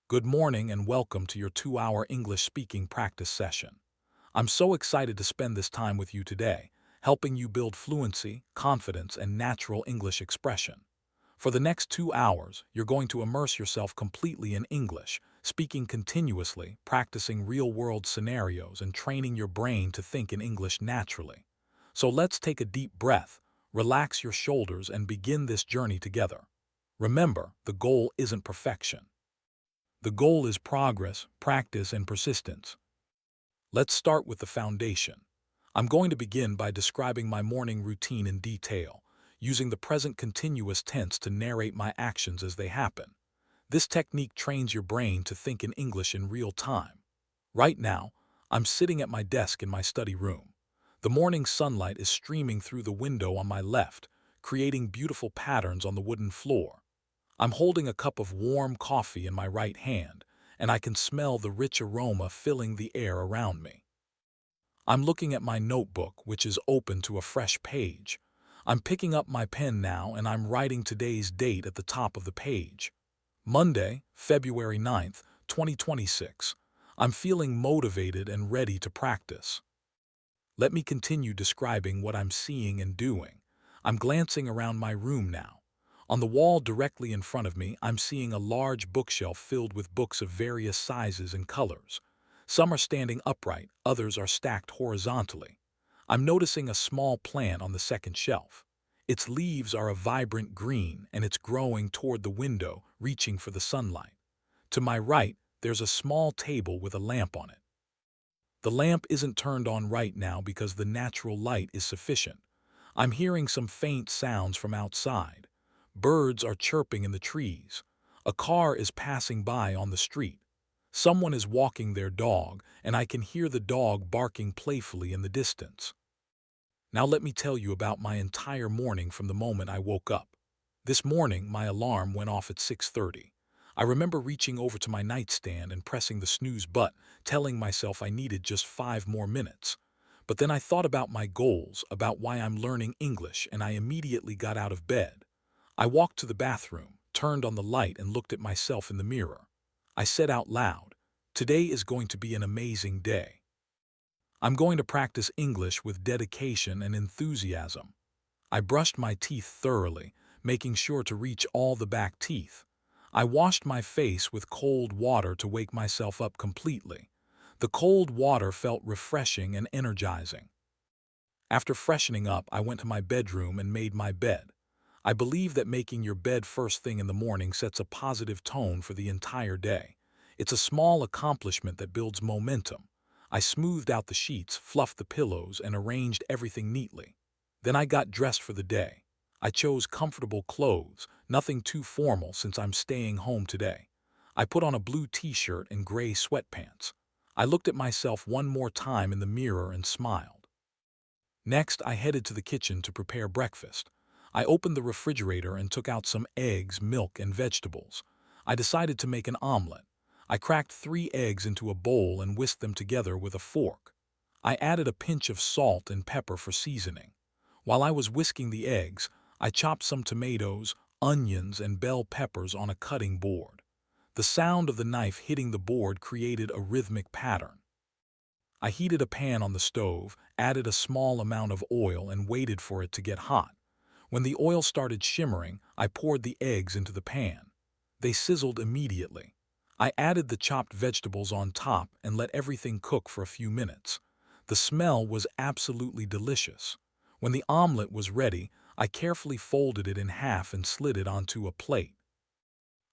Good morning and welcome to your 2-hour English speaking practice session. I'm so excited to spend this time with you today, helping you build fluency, confidence, and natural English expression. For the next 2 hours, you're going to immerse yourself completely in English, speaking continuously, practicing real-world scenarios, and training your brain to think in English naturally. So let's take a deep breath, relax your shoulders, and begin this journey together. Remember, the goal isn't perfection. The goal is progress, practice, and persistence. Let's start with the foundation. I'm going to begin by describing my morning routine in detail, using the present continuous tense to narrate my actions as they happen. This technique trains your brain to think in English in real time. Right now, I'm sitting at my desk in my study room. The morning sunlight is streaming through the window on my left, creating beautiful patterns on the wooden floor. I'm holding a cup of warm coffee in my right hand, and I can smell the rich aroma filling the air around me. I'm looking at my notebook, which is open to a fresh page. I'm picking up my pen now, and I'm writing today's date at the top of the page. Monday, February 9th, 2026. I'm feeling motivated and ready to practice. Let me continue describing what I'm seeing and doing. I'm glancing around my room now. On the wall directly in front of me, I'm seeing a large bookshelf filled with books of various sizes and colors. Some are standing upright, others are stacked horizontally. I'm noticing a small plant on the second shelf. Its leaves are a vibrant green, and it's growing toward the window, reaching for the sunlight. To my right, there's a small table with a lamp on it. The lamp isn't turned on right now because the natural light is sufficient. I'm hearing some faint sounds from outside. Birds are chirping in the trees. A car is passing by on the street. Someone is walking their dog, and I can hear the dog barking playfully in the distance. Now let me tell you about my entire morning from the moment I woke up. This morning, my alarm went off at 6:30. I remember reaching over to my nightstand and pressing the snooze button, telling myself I needed just 5 more minutes. But then I thought about my goals, about why I'm learning English, and I immediately got out of bed. I walked to the bathroom, turned on the light, and looked at myself in the mirror. I said out loud, "Today is going to be an amazing day. I'm going to practice English with dedication and enthusiasm." I brushed my teeth thoroughly, making sure to reach all the back teeth. I washed my face with cold water to wake myself up completely. The cold water felt refreshing and energizing. After freshening up, I went to my bedroom and made my bed. I believe that making your bed first thing in the morning sets a positive tone for the entire day. It's a small accomplishment that builds momentum. I smoothed out the sheets, fluffed the pillows, and arranged everything neatly. Then I got dressed for the day. I chose comfortable clothes, nothing too formal since I'm staying home today. I put on a blue t-shirt and gray sweatpants. I looked at myself one more time in the mirror and smiled. Next, I headed to the kitchen to prepare breakfast. I opened the refrigerator and took out some eggs, milk, and vegetables. I decided to make an omelet. I cracked 3 eggs into a bowl and whisked them together with a fork. I added a pinch of salt and pepper for seasoning. While I was whisking the eggs, I chopped some tomatoes, onions, and bell peppers on a cutting board. The sound of the knife hitting the board created a rhythmic pattern. I heated a pan on the stove, added a small amount of oil, and waited for it to get hot. When the oil started shimmering, I poured the eggs into the pan. They sizzled immediately. I added the chopped vegetables on top and let everything cook for a few minutes. The smell was absolutely delicious. When the omelet was ready, I carefully folded it in half and slid it onto a plate.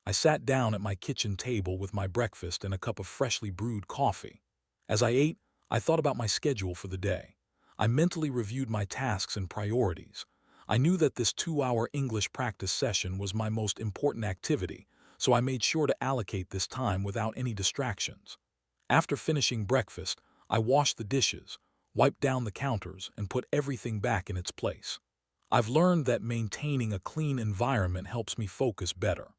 I sat down at my kitchen table with my breakfast and a cup of freshly brewed coffee. As I ate, I thought about my schedule for the day. I mentally reviewed my tasks and priorities. I knew that this 2-hour English practice session was my most important activity, so I made sure to allocate this time without any distractions. After finishing breakfast, I washed the dishes, wiped down the counters, and put everything back in its place. I've learned that maintaining a clean environment helps me focus better.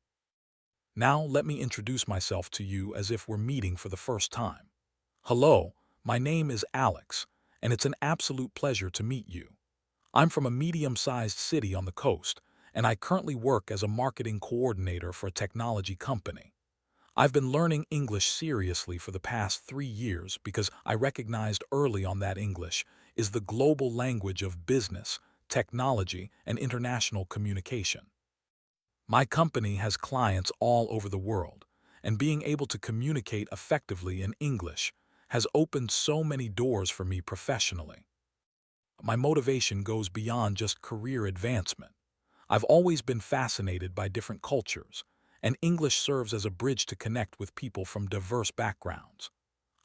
Now let me introduce myself to you as if we're meeting for the first time. Hello, my name is Alex, and it's an absolute pleasure to meet you. I'm from a medium-sized city on the coast, and I currently work as a marketing coordinator for a technology company. I've been learning English seriously for the past 3 years because I recognized early on that English is the global language of business, technology, and international communication. My company has clients all over the world, and being able to communicate effectively in English has opened so many doors for me professionally. My motivation goes beyond just career advancement. I've always been fascinated by different cultures, and English serves as a bridge to connect with people from diverse backgrounds.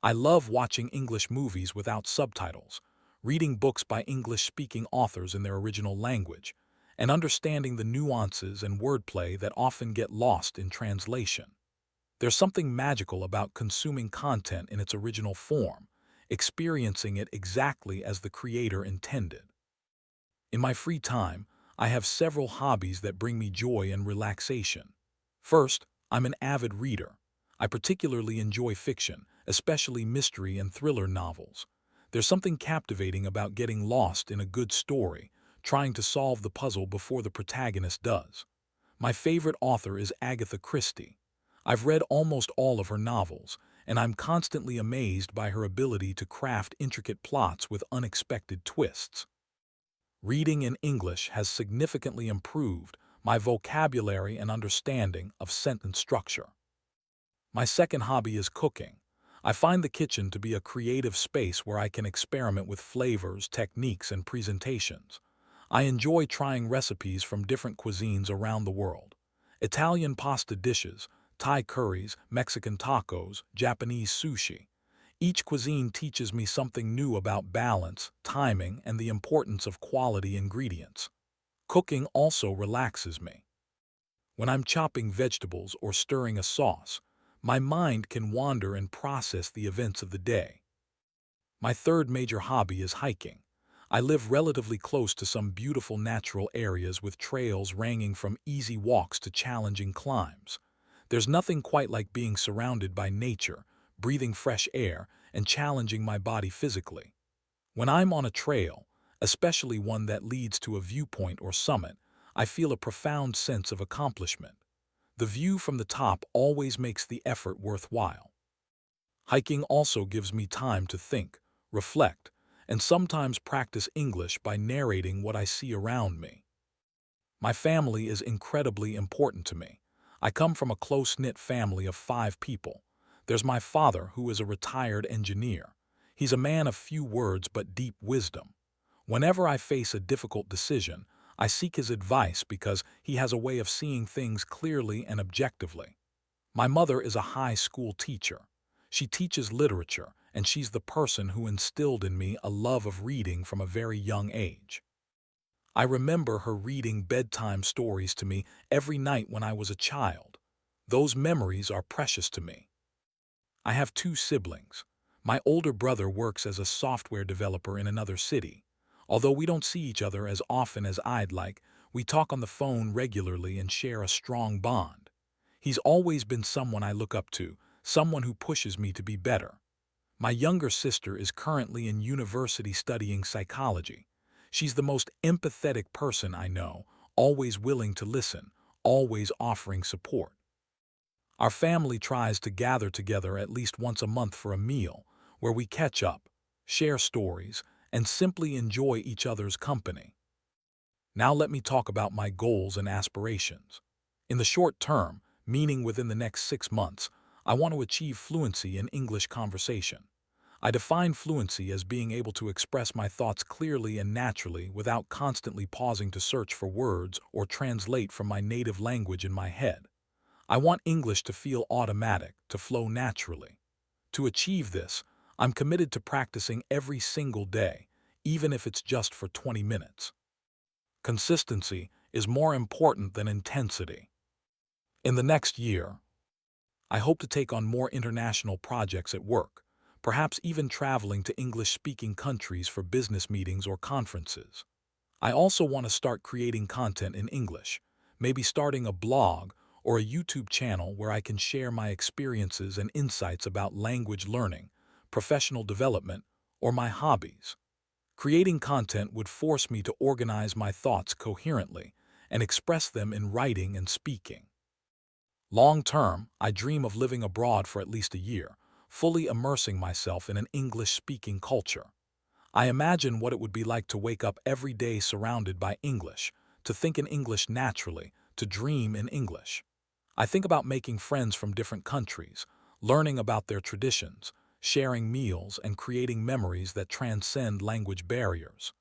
I love watching English movies without subtitles, reading books by English-speaking authors in their original language, and understanding the nuances and wordplay that often get lost in translation. There's something magical about consuming content in its original form, experiencing it exactly as the creator intended. In my free time, I have several hobbies that bring me joy and relaxation. First, I'm an avid reader. I particularly enjoy fiction, especially mystery and thriller novels. There's something captivating about getting lost in a good story, trying to solve the puzzle before the protagonist does. My favorite author is Agatha Christie. I've read almost all of her novels, and I'm constantly amazed by her ability to craft intricate plots with unexpected twists. Reading in English has significantly improved my vocabulary and understanding of sentence structure. My second hobby is cooking. I find the kitchen to be a creative space where I can experiment with flavors, techniques, and presentations. I enjoy trying recipes from different cuisines around the world. Italian pasta dishes, Thai curries, Mexican tacos, Japanese sushi. Each cuisine teaches me something new about balance, timing, and the importance of quality ingredients. Cooking also relaxes me. When I'm chopping vegetables or stirring a sauce, my mind can wander and process the events of the day. My third major hobby is hiking. I live relatively close to some beautiful natural areas with trails ranging from easy walks to challenging climbs. There's nothing quite like being surrounded by nature, breathing fresh air, and challenging my body physically. When I'm on a trail, especially one that leads to a viewpoint or summit, I feel a profound sense of accomplishment. The view from the top always makes the effort worthwhile. Hiking also gives me time to think, reflect, and sometimes practice English by narrating what I see around me. My family is incredibly important to me. I come from a close-knit family of 5 people. There's my father, who is a retired engineer. He's a man of few words but deep wisdom. Whenever I face a difficult decision, I seek his advice because he has a way of seeing things clearly and objectively. My mother is a high school teacher. She teaches literature, and she's the person who instilled in me a love of reading from a very young age. I remember her reading bedtime stories to me every night when I was a child. Those memories are precious to me. I have 2 siblings. My older brother works as a software developer in another city. Although we don't see each other as often as I'd like, we talk on the phone regularly and share a strong bond. He's always been someone I look up to, someone who pushes me to be better. My younger sister is currently in university studying psychology. She's the most empathetic person I know, always willing to listen, always offering support. Our family tries to gather together at least once a month for a meal, where we catch up, share stories, and simply enjoy each other's company. Now let me talk about my goals and aspirations. In the short term, meaning within the next 6 months, I want to achieve fluency in English conversation. I define fluency as being able to express my thoughts clearly and naturally without constantly pausing to search for words or translate from my native language in my head. I want English to feel automatic, to flow naturally. To achieve this, I'm committed to practicing every single day, even if it's just for 20 minutes. Consistency is more important than intensity. In the next year, I hope to take on more international projects at work, perhaps even traveling to English-speaking countries for business meetings or conferences. I also want to start creating content in English, maybe starting a blog or a YouTube channel where I can share my experiences and insights about language learning, professional development, or my hobbies. Creating content would force me to organize my thoughts coherently and express them in writing and speaking. Long term, I dream of living abroad for at least a year, fully immersing myself in an English-speaking culture. I imagine what it would be like to wake up every day surrounded by English, to think in English naturally, to dream in English. I think about making friends from different countries, learning about their traditions, sharing meals, and creating memories that transcend language barriers.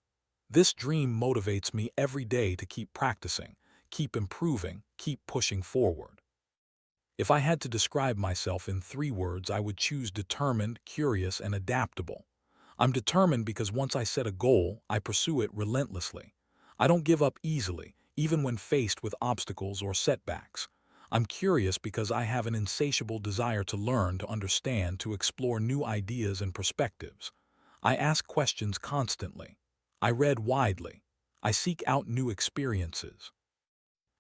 This dream motivates me every day to keep practicing, keep improving, keep pushing forward. If I had to describe myself in 3 words, I would choose determined, curious, and adaptable. I'm determined because once I set a goal, I pursue it relentlessly. I don't give up easily, even when faced with obstacles or setbacks. I'm curious because I have an insatiable desire to learn, to understand, to explore new ideas and perspectives. I ask questions constantly. I read widely. I seek out new experiences.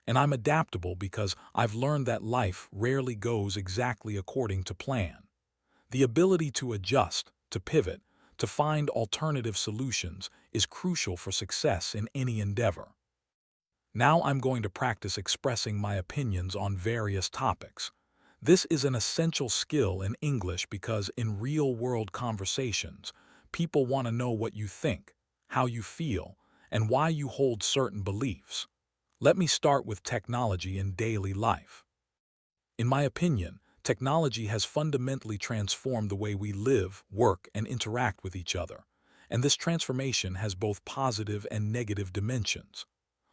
And I'm adaptable because I've learned that life rarely goes exactly according to plan. The ability to adjust, to pivot, to find alternative solutions is crucial for success in any endeavor. Now I'm going to practice expressing my opinions on various topics. This is an essential skill in English because in real-world conversations, people want to know what you think, how you feel, and why you hold certain beliefs. Let me start with technology in daily life. In my opinion, technology has fundamentally transformed the way we live, work, and interact with each other, and this transformation has both positive and negative dimensions.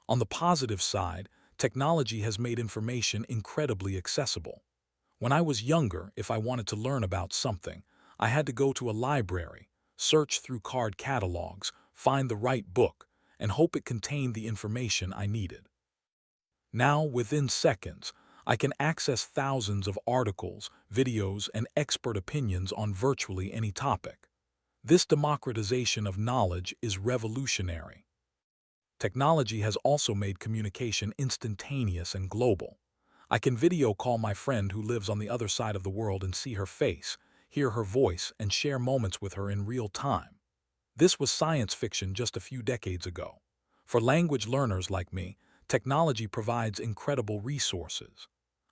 On the positive side, technology has made information incredibly accessible. When I was younger, if I wanted to learn about something, I had to go to a library, search through card catalogs, find the right book, and hope it contained the information I needed. Now, within seconds, I can access thousands of articles, videos, and expert opinions on virtually any topic. This democratization of knowledge is revolutionary. Technology has also made communication instantaneous and global. I can video call my friend who lives on the other side of the world and see her face, hear her voice, and share moments with her in real time. This was science fiction just a few decades ago. For language learners like me, technology provides incredible resources.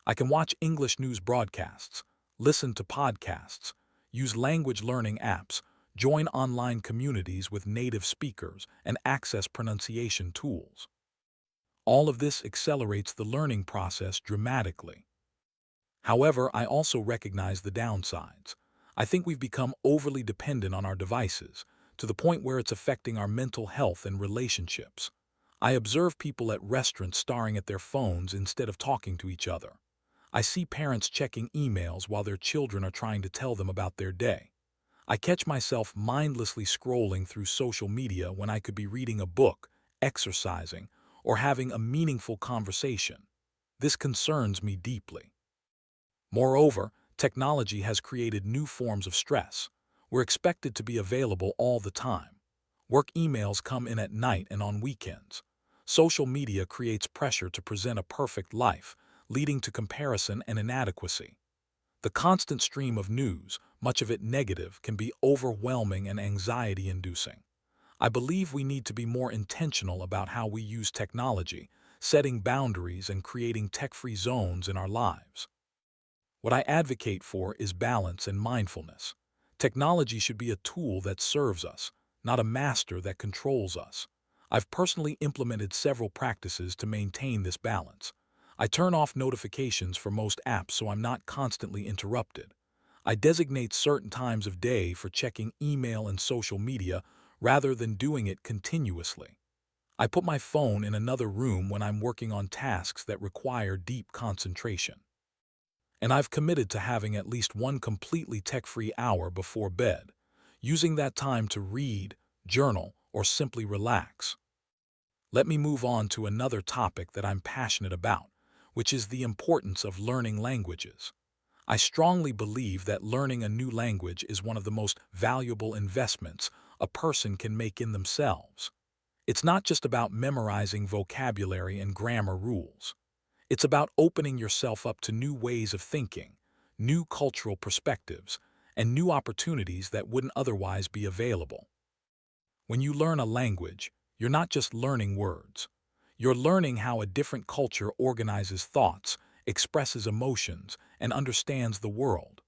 I can watch English news broadcasts, listen to podcasts, use language learning apps, join online communities with native speakers, and access pronunciation tools. All of this accelerates the learning process dramatically. However, I also recognize the downsides. I think we've become overly dependent on our devices, to the point where it's affecting our mental health and relationships. I observe people at restaurants staring at their phones instead of talking to each other. I see parents checking emails while their children are trying to tell them about their day. I catch myself mindlessly scrolling through social media when I could be reading a book, exercising, or having a meaningful conversation. This concerns me deeply. Moreover, technology has created new forms of stress. We're expected to be available all the time. Work emails come in at night and on weekends. Social media creates pressure to present a perfect life, leading to comparison and inadequacy. The constant stream of news, much of it negative, can be overwhelming and anxiety-inducing. I believe we need to be more intentional about how we use technology, setting boundaries and creating tech-free zones in our lives. What I advocate for is balance and mindfulness. Technology should be a tool that serves us, not a master that controls us. I've personally implemented several practices to maintain this balance. I turn off notifications for most apps so I'm not constantly interrupted. I designate certain times of day for checking email and social media rather than doing it continuously. I put my phone in another room when I'm working on tasks that require deep concentration. And I've committed to having at least one completely tech-free hour before bed, using that time to read, journal, or simply relax. Let me move on to another topic that I'm passionate about, which is the importance of learning languages. I strongly believe that learning a new language is one of the most valuable investments a person can make in themselves. It's not just about memorizing vocabulary and grammar rules. It's about opening yourself up to new ways of thinking, new cultural perspectives, and new opportunities that wouldn't otherwise be available. When you learn a language, you're not just learning words. You're learning how a different culture organizes thoughts, expresses emotions, and understands the world.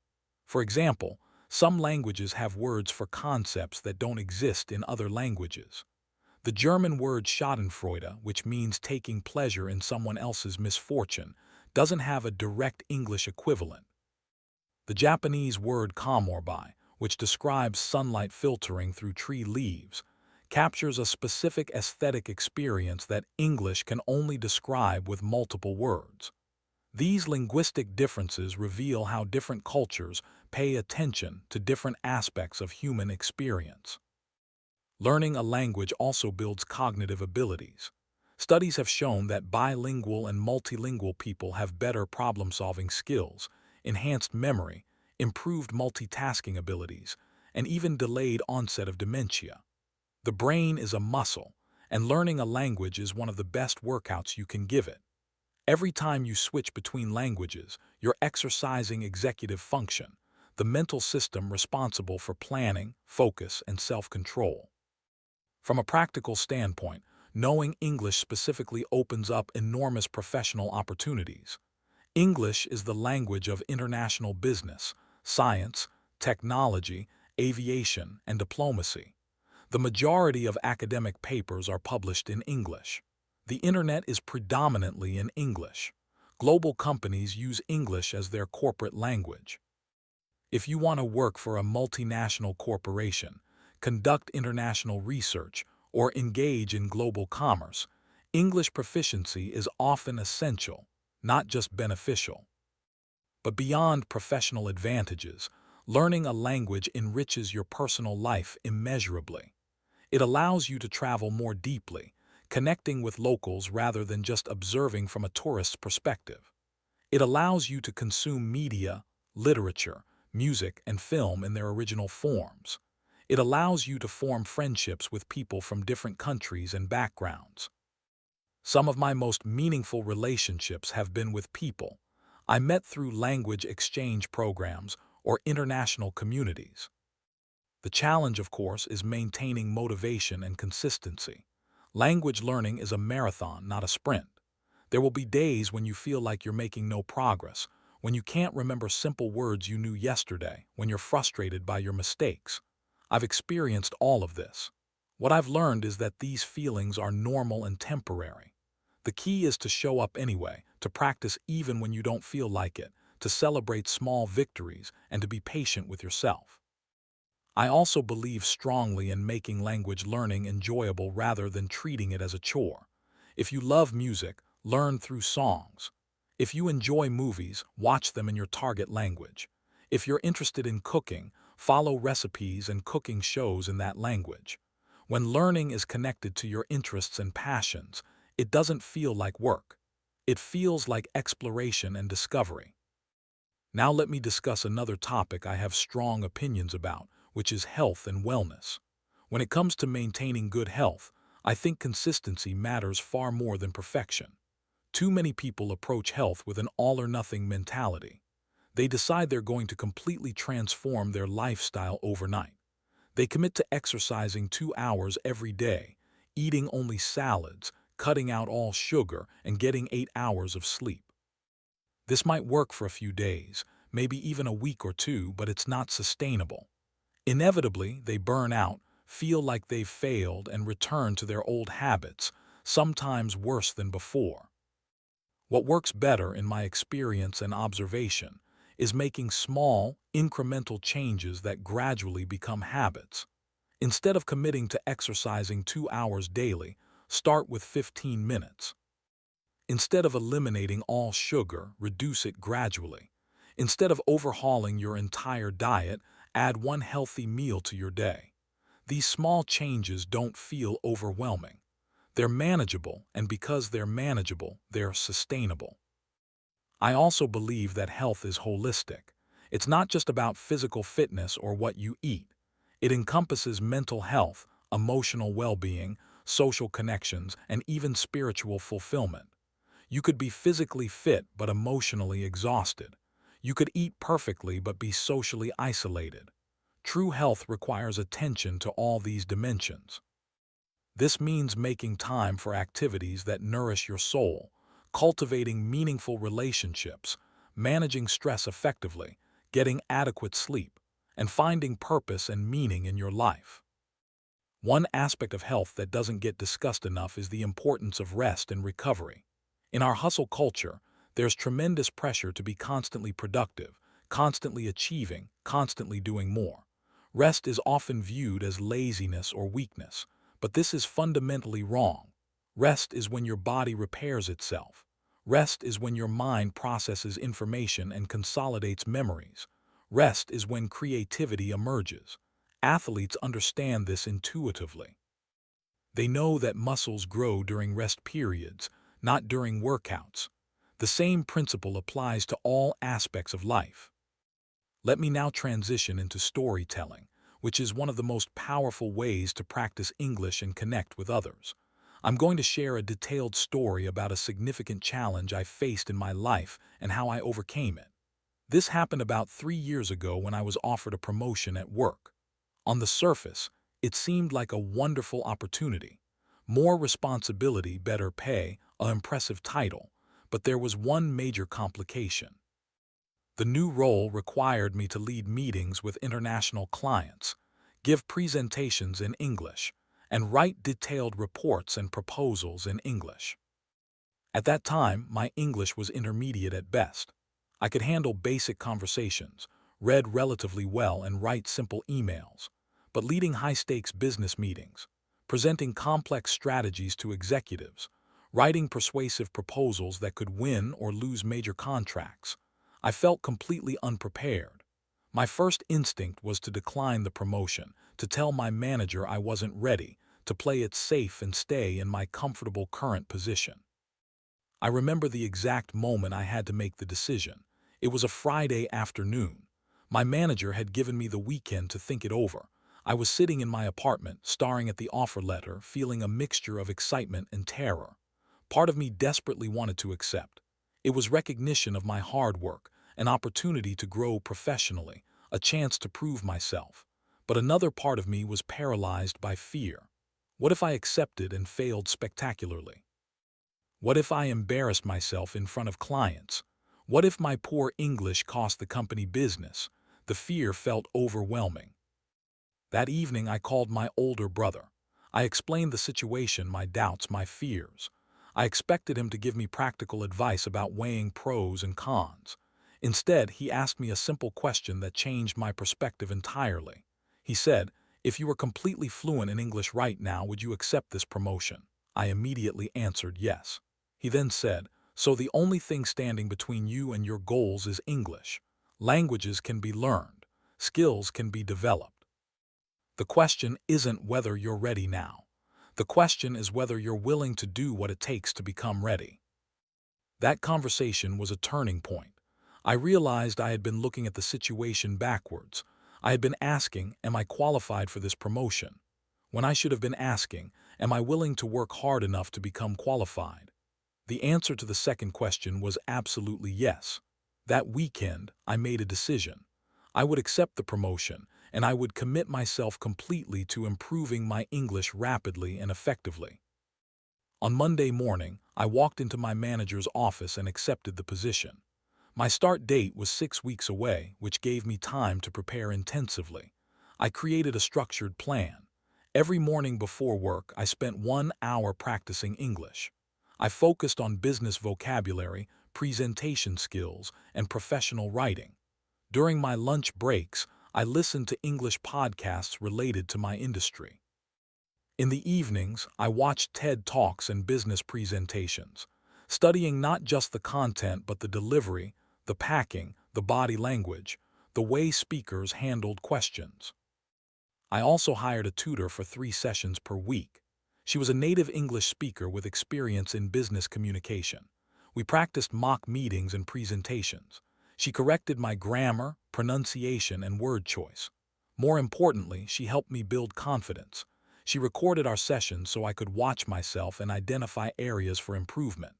For example, some languages have words for concepts that don't exist in other languages. The German word Schadenfreude, which means taking pleasure in someone else's misfortune, doesn't have a direct English equivalent. The Japanese word kamorbai, which describes sunlight filtering through tree leaves, captures a specific aesthetic experience that English can only describe with multiple words. These linguistic differences reveal how different cultures pay attention to different aspects of human experience. Learning a language also builds cognitive abilities. Studies have shown that bilingual and multilingual people have better problem-solving skills, enhanced memory, improved multitasking abilities, and even delayed onset of dementia. The brain is a muscle, and learning a language is one of the best workouts you can give it. Every time you switch between languages, you're exercising executive function, the mental system responsible for planning, focus, and self-control. From a practical standpoint, knowing English specifically opens up enormous professional opportunities. English is the language of international business, science, technology, aviation, and diplomacy. The majority of academic papers are published in English. The internet is predominantly in English. Global companies use English as their corporate language. If you want to work for a multinational corporation, conduct international research, or engage in global commerce, English proficiency is often essential, not just beneficial. But beyond professional advantages, learning a language enriches your personal life immeasurably. It allows you to travel more deeply, connecting with locals rather than just observing from a tourist's perspective. It allows you to consume media, literature, music, and film in their original forms. It allows you to form friendships with people from different countries and backgrounds. Some of my most meaningful relationships have been with people I met through language exchange programs or international communities. The challenge, of course, is maintaining motivation and consistency. Language learning is a marathon, not a sprint. There will be days when you feel like you're making no progress, when you can't remember simple words you knew yesterday, when you're frustrated by your mistakes. I've experienced all of this. What I've learned is that these feelings are normal and temporary. The key is to show up anyway, to practice even when you don't feel like it, to celebrate small victories, and to be patient with yourself. I also believe strongly in making language learning enjoyable rather than treating it as a chore. If you love music, learn through songs. If you enjoy movies, watch them in your target language. If you're interested in cooking, follow recipes and cooking shows in that language. When learning is connected to your interests and passions, it doesn't feel like work. It feels like exploration and discovery. Now let me discuss another topic I have strong opinions about, which is health and wellness. When it comes to maintaining good health, I think consistency matters far more than perfection. Too many people approach health with an all-or-nothing mentality. They decide they're going to completely transform their lifestyle overnight. They commit to exercising 2 hours every day, eating only salads, cutting out all sugar, and getting 8 hours of sleep. This might work for a few days, maybe even a week or two, but it's not sustainable. Inevitably, they burn out, feel like they've failed, and return to their old habits, sometimes worse than before. What works better, in my experience and observation, is making small, incremental changes that gradually become habits. Instead of committing to exercising 2 hours daily, start with 15 minutes. Instead of eliminating all sugar, reduce it gradually. Instead of overhauling your entire diet, add one healthy meal to your day. These small changes don't feel overwhelming. They're manageable, and because they're manageable, they're sustainable. I also believe that health is holistic. It's not just about physical fitness or what you eat. It encompasses mental health, emotional well-being, social connections, and even spiritual fulfillment. You could be physically fit but emotionally exhausted. You could eat perfectly but be socially isolated. True health requires attention to all these dimensions. This means making time for activities that nourish your soul, cultivating meaningful relationships, managing stress effectively, getting adequate sleep, and finding purpose and meaning in your life. One aspect of health that doesn't get discussed enough is the importance of rest and recovery. In our hustle culture, there's tremendous pressure to be constantly productive, constantly achieving, constantly doing more. Rest is often viewed as laziness or weakness, but this is fundamentally wrong. Rest is when your body repairs itself. Rest is when your mind processes information and consolidates memories. Rest is when creativity emerges. Athletes understand this intuitively. They know that muscles grow during rest periods, not during workouts. The same principle applies to all aspects of life. Let me now transition into storytelling, which is one of the most powerful ways to practice English and connect with others. I'm going to share a detailed story about a significant challenge I faced in my life and how I overcame it. This happened about 3 years ago when I was offered a promotion at work. On the surface, it seemed like a wonderful opportunity. More responsibility, better pay, an impressive title, but there was one major complication. The new role required me to lead meetings with international clients, give presentations in English, and write detailed reports and proposals in English. At that time, my English was intermediate at best. I could handle basic conversations, read relatively well, and write simple emails. But leading high-stakes business meetings, presenting complex strategies to executives, writing persuasive proposals that could win or lose major contracts, I felt completely unprepared. My first instinct was to decline the promotion, to tell my manager I wasn't ready, to play it safe and stay in my comfortable current position. I remember the exact moment I had to make the decision. It was a Friday afternoon. My manager had given me the weekend to think it over. I was sitting in my apartment, staring at the offer letter, feeling a mixture of excitement and terror. Part of me desperately wanted to accept. It was recognition of my hard work, an opportunity to grow professionally, a chance to prove myself. But another part of me was paralyzed by fear. What if I accepted and failed spectacularly? What if I embarrassed myself in front of clients? What if my poor English cost the company business? The fear felt overwhelming. That evening I called my older brother. I explained the situation, my doubts, my fears. I expected him to give me practical advice about weighing pros and cons. Instead, he asked me a simple question that changed my perspective entirely. He said, "If you were completely fluent in English right now, would you accept this promotion?" I immediately answered yes. He then said, "So the only thing standing between you and your goals is English. Languages can be learned. Skills can be developed. The question isn't whether you're ready now. The question is whether you're willing to do what it takes to become ready." That conversation was a turning point. I realized I had been looking at the situation backwards. I had been asking, am I qualified for this promotion? When I should have been asking, am I willing to work hard enough to become qualified? The answer to the second question was absolutely yes. That weekend, I made a decision. I would accept the promotion, and I would commit myself completely to improving my English rapidly and effectively. On Monday morning, I walked into my manager's office and accepted the position. My start date was 6 weeks away, which gave me time to prepare intensively. I created a structured plan. Every morning before work, I spent 1 hour practicing English. I focused on business vocabulary, presentation skills, and professional writing. During my lunch breaks, I listened to English podcasts related to my industry. In the evenings, I watched TED Talks and business presentations, studying not just the content but the delivery, the packing, the body language, the way speakers handled questions. I also hired a tutor for 3 sessions per week. She was a native English speaker with experience in business communication. We practiced mock meetings and presentations. She corrected my grammar, pronunciation, and word choice. More importantly, she helped me build confidence. She recorded our sessions so I could watch myself and identify areas for improvement.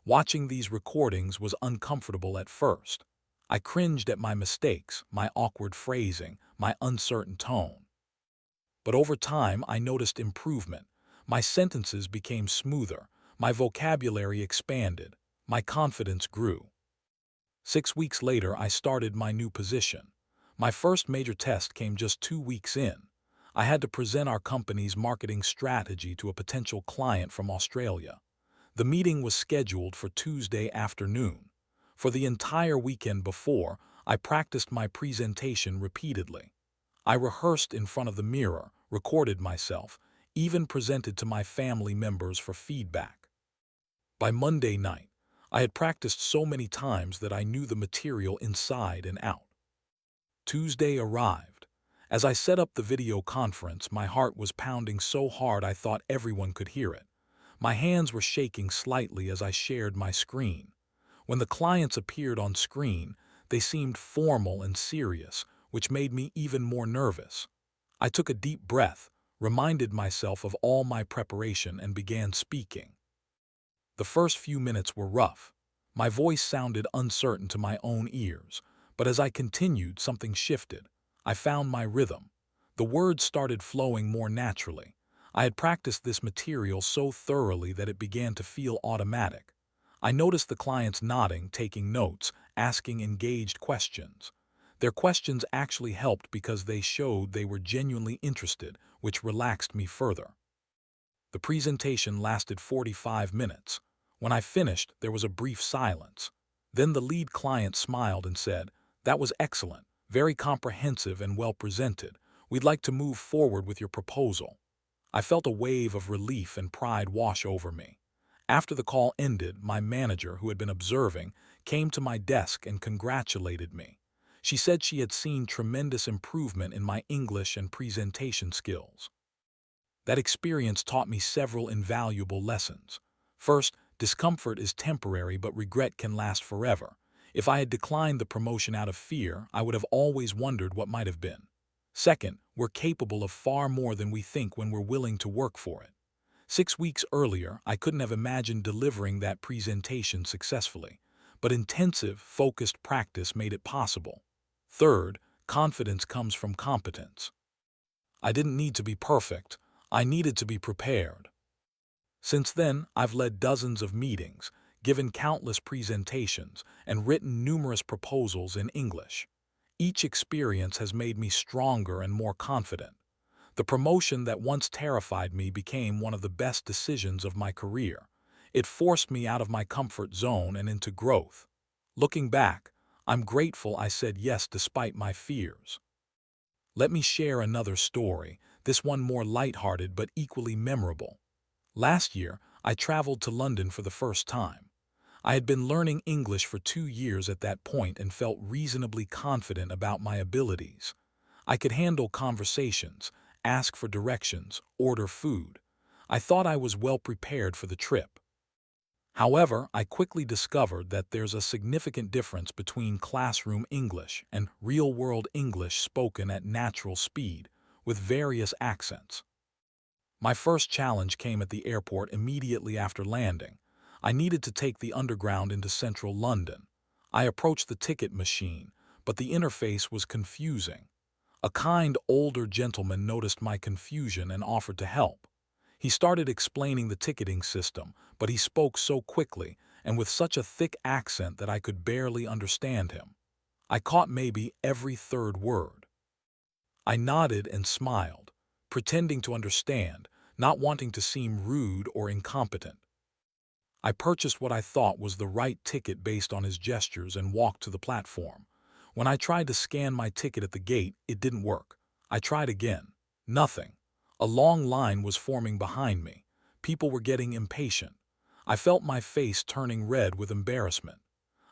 Watching these recordings was uncomfortable at first. I cringed at my mistakes, my awkward phrasing, my uncertain tone. But over time, I noticed improvement. My sentences became smoother, my vocabulary expanded, My confidence grew. 6 weeks later, I started my new position. My first major test came just 2 weeks in. I had to present our company's marketing strategy to a potential client from Australia. The meeting was scheduled for Tuesday afternoon. For the entire weekend before, I practiced my presentation repeatedly. I rehearsed in front of the mirror, recorded myself, even presented to my family members for feedback. By Monday night, I had practiced so many times that I knew the material inside and out. Tuesday arrived. As I set up the video conference, my heart was pounding so hard I thought everyone could hear it. My hands were shaking slightly as I shared my screen. When the clients appeared on screen, they seemed formal and serious, which made me even more nervous. I took a deep breath, reminded myself of all my preparation, and began speaking. The first few minutes were rough. My voice sounded uncertain to my own ears, but as I continued, something shifted. I found my rhythm. The words started flowing more naturally. I had practiced this material so thoroughly that it began to feel automatic. I noticed the clients nodding, taking notes, asking engaged questions. Their questions actually helped because they showed they were genuinely interested, which relaxed me further. The presentation lasted 45 minutes. When I finished, there was a brief silence. Then the lead client smiled and said, "That was excellent, very comprehensive and well presented. We'd like to move forward with your proposal." I felt a wave of relief and pride wash over me. After the call ended, my manager, who had been observing, came to my desk and congratulated me. She said she had seen tremendous improvement in my English and presentation skills. That experience taught me several invaluable lessons. First, discomfort is temporary, but regret can last forever. If I had declined the promotion out of fear, I would have always wondered what might have been. Second, we're capable of far more than we think when we're willing to work for it. 6 weeks earlier, I couldn't have imagined delivering that presentation successfully, but intensive, focused practice made it possible. Third, confidence comes from competence. I didn't need to be perfect. I needed to be prepared. Since then, I've led dozens of meetings, given countless presentations, and written numerous proposals in English. Each experience has made me stronger and more confident. The promotion that once terrified me became one of the best decisions of my career. It forced me out of my comfort zone and into growth. Looking back, I'm grateful I said yes despite my fears. Let me share another story, this one more lighthearted but equally memorable. Last year, I traveled to London for the first time. I had been learning English for 2 years at that point and felt reasonably confident about my abilities. I could handle conversations, ask for directions, order food. I thought I was well prepared for the trip. However, I quickly discovered that there's a significant difference between classroom English and real-world English spoken at natural speed, with various accents. My first challenge came at the airport immediately after landing. I needed to take the underground into central London. I approached the ticket machine, but the interface was confusing. A kind older gentleman noticed my confusion and offered to help. He started explaining the ticketing system, but he spoke so quickly and with such a thick accent that I could barely understand him. I caught maybe every third word. I nodded and smiled, pretending to understand, not wanting to seem rude or incompetent. I purchased what I thought was the right ticket based on his gestures and walked to the platform. When I tried to scan my ticket at the gate, it didn't work. I tried again. Nothing. A long line was forming behind me. People were getting impatient. I felt my face turning red with embarrassment.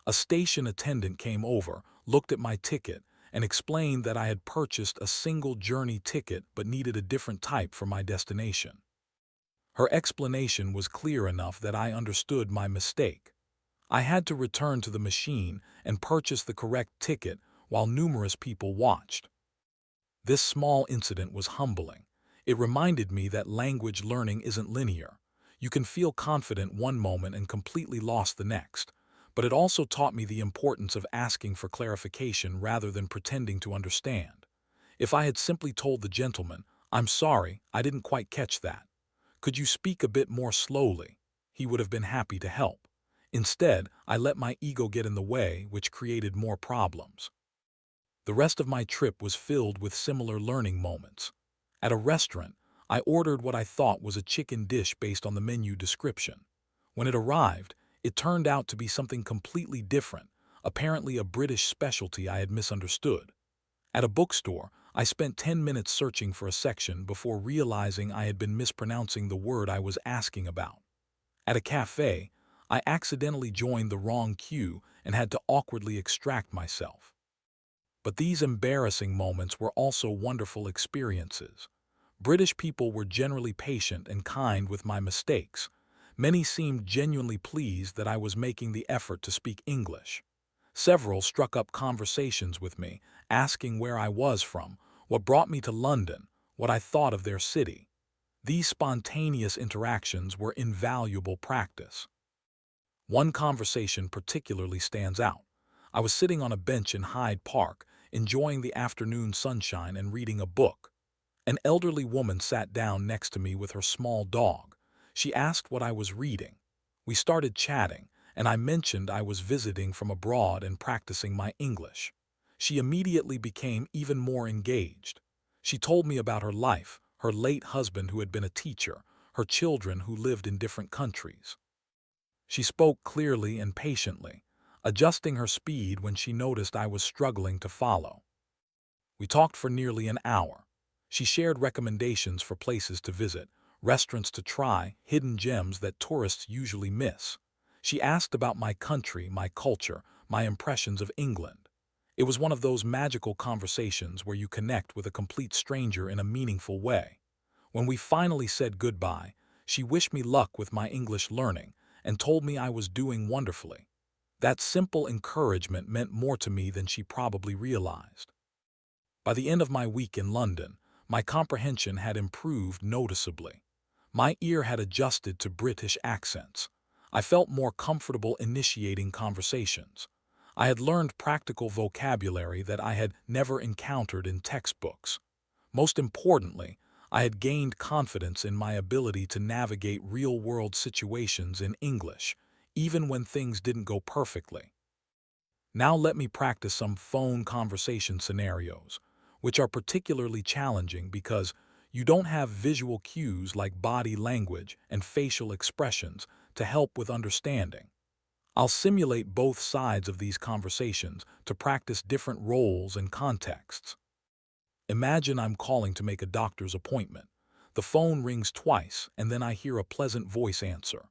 A station attendant came over, looked at my ticket, and explained that I had purchased a single journey ticket but needed a different type for my destination. Her explanation was clear enough that I understood my mistake. I had to return to the machine and purchase the correct ticket while numerous people watched. This small incident was humbling. It reminded me that language learning isn't linear. You can feel confident one moment and completely lost the next. But it also taught me the importance of asking for clarification rather than pretending to understand. If I had simply told the gentleman, "I'm sorry, I didn't quite catch that. Could you speak a bit more slowly?" he would have been happy to help. Instead, I let my ego get in the way, which created more problems. The rest of my trip was filled with similar learning moments. At a restaurant, I ordered what I thought was a chicken dish based on the menu description. When it arrived, it turned out to be something completely different, apparently a British specialty I had misunderstood. At a bookstore, I spent 10 minutes searching for a section before realizing I had been mispronouncing the word I was asking about. At a cafe, I accidentally joined the wrong queue and had to awkwardly extract myself. But these embarrassing moments were also wonderful experiences. British people were generally patient and kind with my mistakes. Many seemed genuinely pleased that I was making the effort to speak English. Several struck up conversations with me, asking where I was from, what brought me to London, what I thought of their city. These spontaneous interactions were invaluable practice. One conversation particularly stands out. I was sitting on a bench in Hyde Park, enjoying the afternoon sunshine and reading a book. An elderly woman sat down next to me with her small dog. She asked what I was reading. We started chatting, and I mentioned I was visiting from abroad and practicing my English. She immediately became even more engaged. She told me about her life, her late husband who had been a teacher, her children who lived in different countries. She spoke clearly and patiently, adjusting her speed when she noticed I was struggling to follow. We talked for nearly an hour. She shared recommendations for places to visit, restaurants to try, hidden gems that tourists usually miss. She asked about my country, my culture, my impressions of England. It was one of those magical conversations where you connect with a complete stranger in a meaningful way. When we finally said goodbye, she wished me luck with my English learning and told me I was doing wonderfully. That simple encouragement meant more to me than she probably realized. By the end of my week in London, my comprehension had improved noticeably. My ear had adjusted to British accents. I felt more comfortable initiating conversations. I had learned practical vocabulary that I had never encountered in textbooks. Most importantly, I had gained confidence in my ability to navigate real-world situations in English, even when things didn't go perfectly. Now let me practice some phone conversation scenarios, which are particularly challenging because you don't have visual cues like body language and facial expressions to help with understanding. I'll simulate both sides of these conversations to practice different roles and contexts. Imagine I'm calling to make a doctor's appointment. The phone rings twice, and then I hear a pleasant voice answer.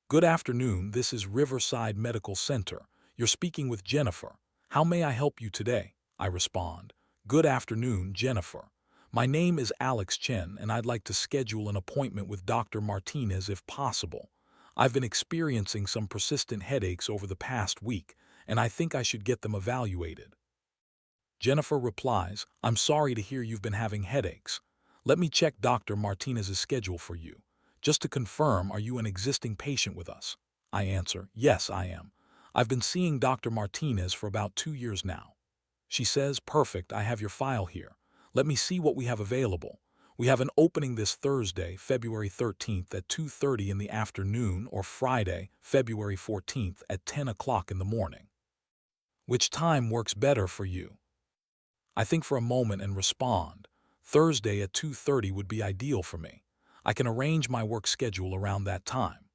"Good afternoon, this is Riverside Medical Center. You're speaking with Jennifer. How may I help you today?" I respond. "Good afternoon, Jennifer. My name is Alex Chen, and I'd like to schedule an appointment with Dr. Martinez if possible. I've been experiencing some persistent headaches over the past week, and I think I should get them evaluated." Jennifer replies, "I'm sorry to hear you've been having headaches. Let me check Dr. Martinez's schedule for you. Just to confirm, are you an existing patient with us?" I answer, "Yes, I am. I've been seeing Dr. Martinez for about 2 years now." She says, "Perfect, I have your file here. Let me see what we have available. We have an opening this Thursday, February 13th at 2:30 in the afternoon or Friday, February 14th at 10 o'clock in the morning. Which time works better for you?" I think for a moment and respond. Thursday at 2:30 would be ideal for me. I can arrange my work schedule around that time.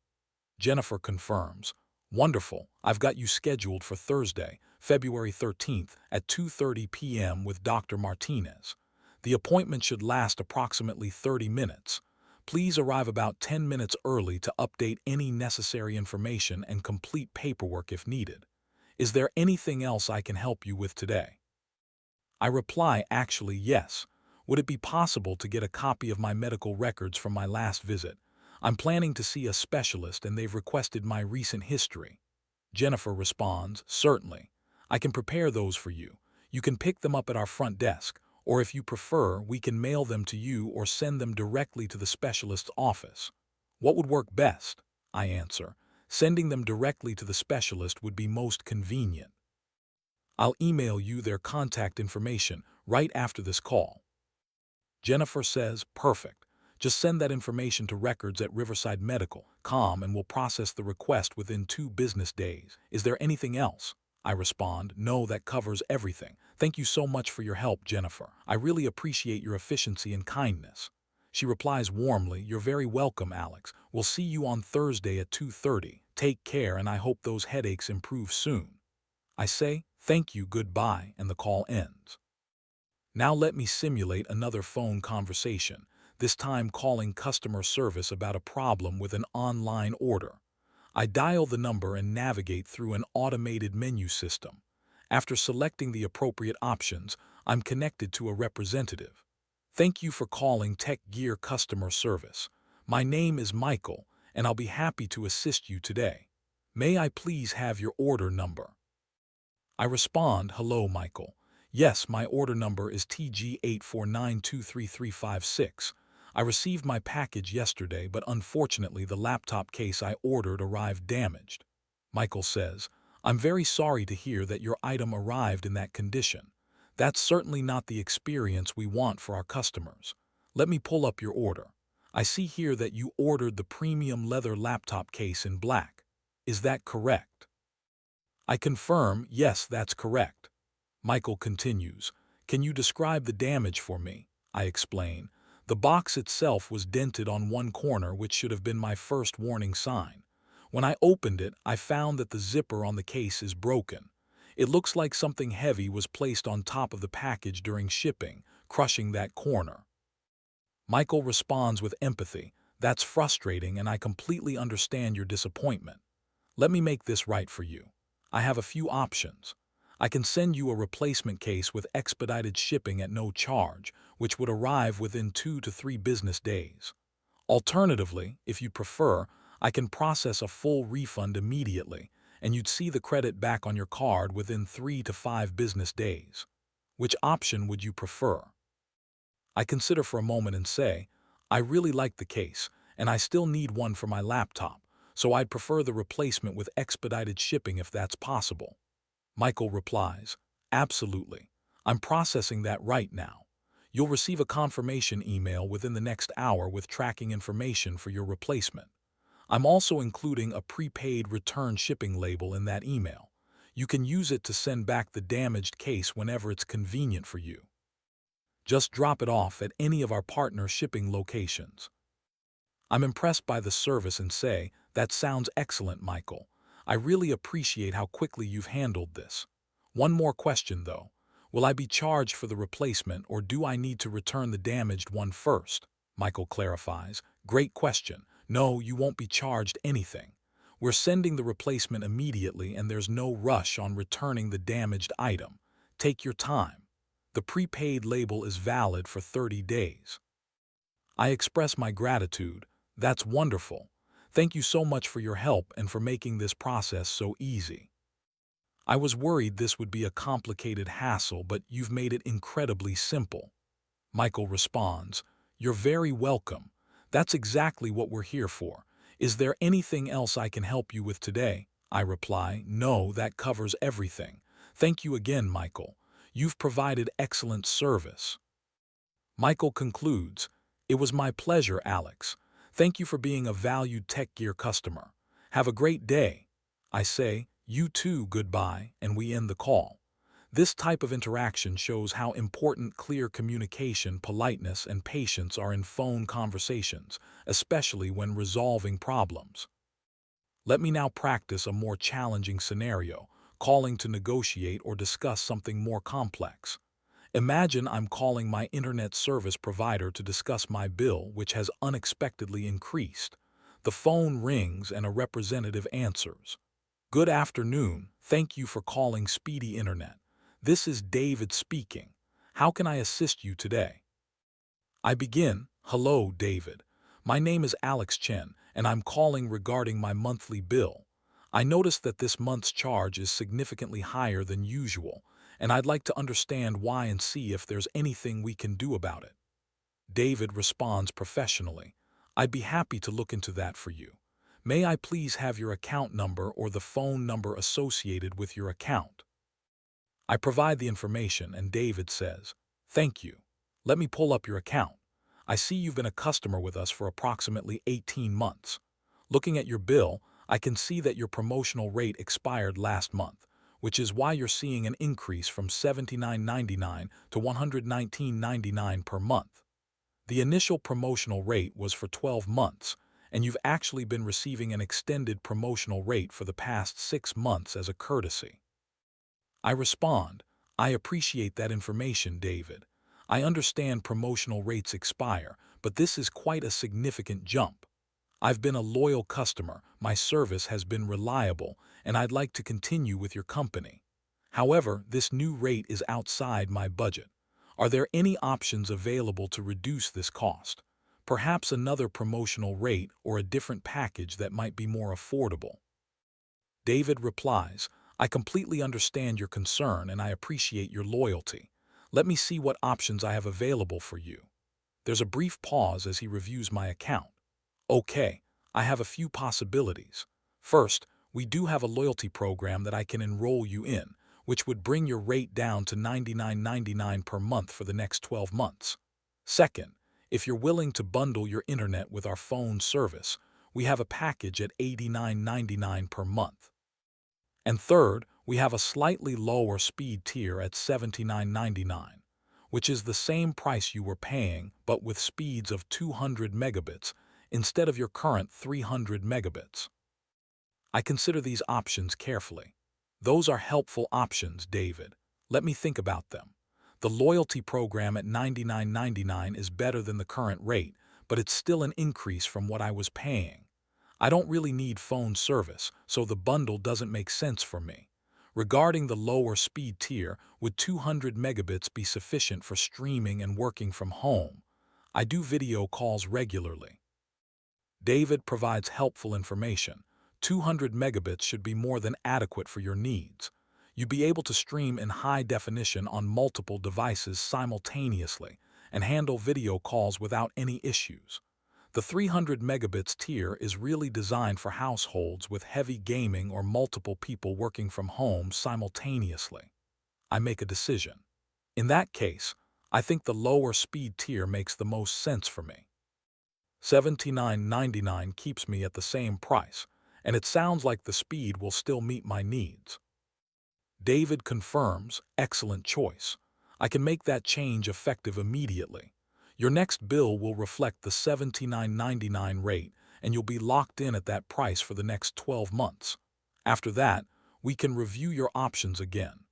Jennifer confirms, "Wonderful, I've got you scheduled for Thursday, February 13th at 2:30 p.m. with Dr. Martinez. The appointment should last approximately 30 minutes. Please arrive about 10 minutes early to update any necessary information and complete paperwork if needed. Is there anything else I can help you with today?" I reply, "Actually, yes. Would it be possible to get a copy of my medical records from my last visit? I'm planning to see a specialist and they've requested my recent history." Jennifer responds, "Certainly. I can prepare those for you. You can pick them up at our front desk, or if you prefer, we can mail them to you or send them directly to the specialist's office." "What would work best?" I answer. "Sending them directly to the specialist would be most convenient. I'll email you their contact information right after this call." Jennifer says, "Perfect. Just send that information to records at Riverside Medical. calm and will process the request within 2 business days. Is there anything else? I respond, no, that covers everything. Thank you so much for your help, Jennifer. I really appreciate your efficiency and kindness. She replies warmly, you're very welcome, Alex. We'll see you on Thursday at 2:30. Take care, and I hope those headaches improve soon. I say, thank you, goodbye, and the call ends. Now let me simulate another phone conversation, this time calling customer service about a problem with an online order. I dial the number and navigate through an automated menu system. After selecting the appropriate options, I'm connected to a representative. Thank you for calling Tech Gear Customer Service. My name is Michael, and I'll be happy to assist you today. May I please have your order number? I respond, hello, Michael. Yes, my order number is TG849233356. I received my package yesterday, but unfortunately the laptop case I ordered arrived damaged. Michael says, I'm very sorry to hear that your item arrived in that condition. That's certainly not the experience we want for our customers. Let me pull up your order. I see here that you ordered the premium leather laptop case in black. Is that correct? I confirm, yes, that's correct. Michael continues, can you describe the damage for me? I explain. The box itself was dented on one corner, which should have been my first warning sign. When I opened it, I found that the zipper on the case is broken. It looks like something heavy was placed on top of the package during shipping, crushing that corner. Michael responds with empathy. That's frustrating, and I completely understand your disappointment. Let me make this right for you. I have a few options. I can send you a replacement case with expedited shipping at no charge, which would arrive within 2 to 3 business days. Alternatively, if you prefer, I can process a full refund immediately, and you'd see the credit back on your card within 3 to 5 business days. Which option would you prefer? I consider for a moment and say, I really like the case, and I still need one for my laptop, so I'd prefer the replacement with expedited shipping if that's possible. Michael replies, absolutely. I'm processing that right now. You'll receive a confirmation email within the next hour with tracking information for your replacement. I'm also including a prepaid return shipping label in that email. You can use it to send back the damaged case whenever it's convenient for you. Just drop it off at any of our partner shipping locations. I'm impressed by the service and say, that sounds excellent, Michael. I really appreciate how quickly you've handled this. One more question, though. Will I be charged for the replacement, or do I need to return the damaged one first? Michael clarifies. Great question. No, you won't be charged anything. We're sending the replacement immediately, and there's no rush on returning the damaged item. Take your time. The prepaid label is valid for 30 days. I express my gratitude. That's wonderful. Thank you so much for your help and for making this process so easy. I was worried this would be a complicated hassle, but you've made it incredibly simple. Michael responds, you're very welcome. That's exactly what we're here for. Is there anything else I can help you with today? I reply, no, that covers everything. Thank you again, Michael. You've provided excellent service. Michael concludes, it was my pleasure, Alex. Thank you for being a valued Tech Gear customer. Have a great day. I say, you too, goodbye, and we end the call. This type of interaction shows how important clear communication, politeness, and patience are in phone conversations, especially when resolving problems. Let me now practice a more challenging scenario, calling to negotiate or discuss something more complex. Imagine I'm calling my internet service provider to discuss my bill, which has unexpectedly increased. The phone rings and a representative answers. Good afternoon. Thank you for calling Speedy Internet. This is David speaking. How can I assist you today? I begin, hello, David. My name is Alex Chen, and I'm calling regarding my monthly bill. I noticed that this month's charge is significantly higher than usual, and I'd like to understand why and see if there's anything we can do about it. David responds professionally. I'd be happy to look into that for you. May I please have your account number or the phone number associated with your account? I provide the information, and David says, thank you. Let me pull up your account. I see you've been a customer with us for approximately 18 months. Looking at your bill, I can see that your promotional rate expired last month, which is why you're seeing an increase from $79.99 to $119.99 per month. The initial promotional rate was for 12 months, and you've actually been receiving an extended promotional rate for the past 6 months as a courtesy. I respond, I appreciate that information, David. I understand promotional rates expire, but this is quite a significant jump. I've been a loyal customer, my service has been reliable, and I'd like to continue with your company. However, this new rate is outside my budget. Are there any options available to reduce this cost? Perhaps another promotional rate or a different package that might be more affordable. David replies, I completely understand your concern and I appreciate your loyalty. Let me see what options I have available for you. There's a brief pause as he reviews my account. Okay, I have a few possibilities. First, we do have a loyalty program that I can enroll you in, which would bring your rate down to $99.99 per month for the next 12 months. Second, if you're willing to bundle your internet with our phone service, we have a package at $89.99 per month. And third, we have a slightly lower speed tier at $79.99, which is the same price you were paying but with speeds of 200 megabits instead of your current 300 megabits. I consider these options carefully. Those are helpful options, David. Let me think about them. The loyalty program at $99.99 is better than the current rate, but it's still an increase from what I was paying. I don't really need phone service, so the bundle doesn't make sense for me. Regarding the lower speed tier, would 200 megabits be sufficient for streaming and working from home? I do video calls regularly. David provides helpful information. 200 megabits should be more than adequate for your needs. You'd be able to stream in high definition on multiple devices simultaneously and handle video calls without any issues. The 300 megabits tier is really designed for households with heavy gaming or multiple people working from home simultaneously. I make a decision. In that case, I think the lower speed tier makes the most sense for me. $79.99 keeps me at the same price, and it sounds like the speed will still meet my needs. David confirms, excellent choice. I can make that change effective immediately. Your next bill will reflect the $79.99 rate, and you'll be locked in at that price for the next 12 months. After that, we can review your options again.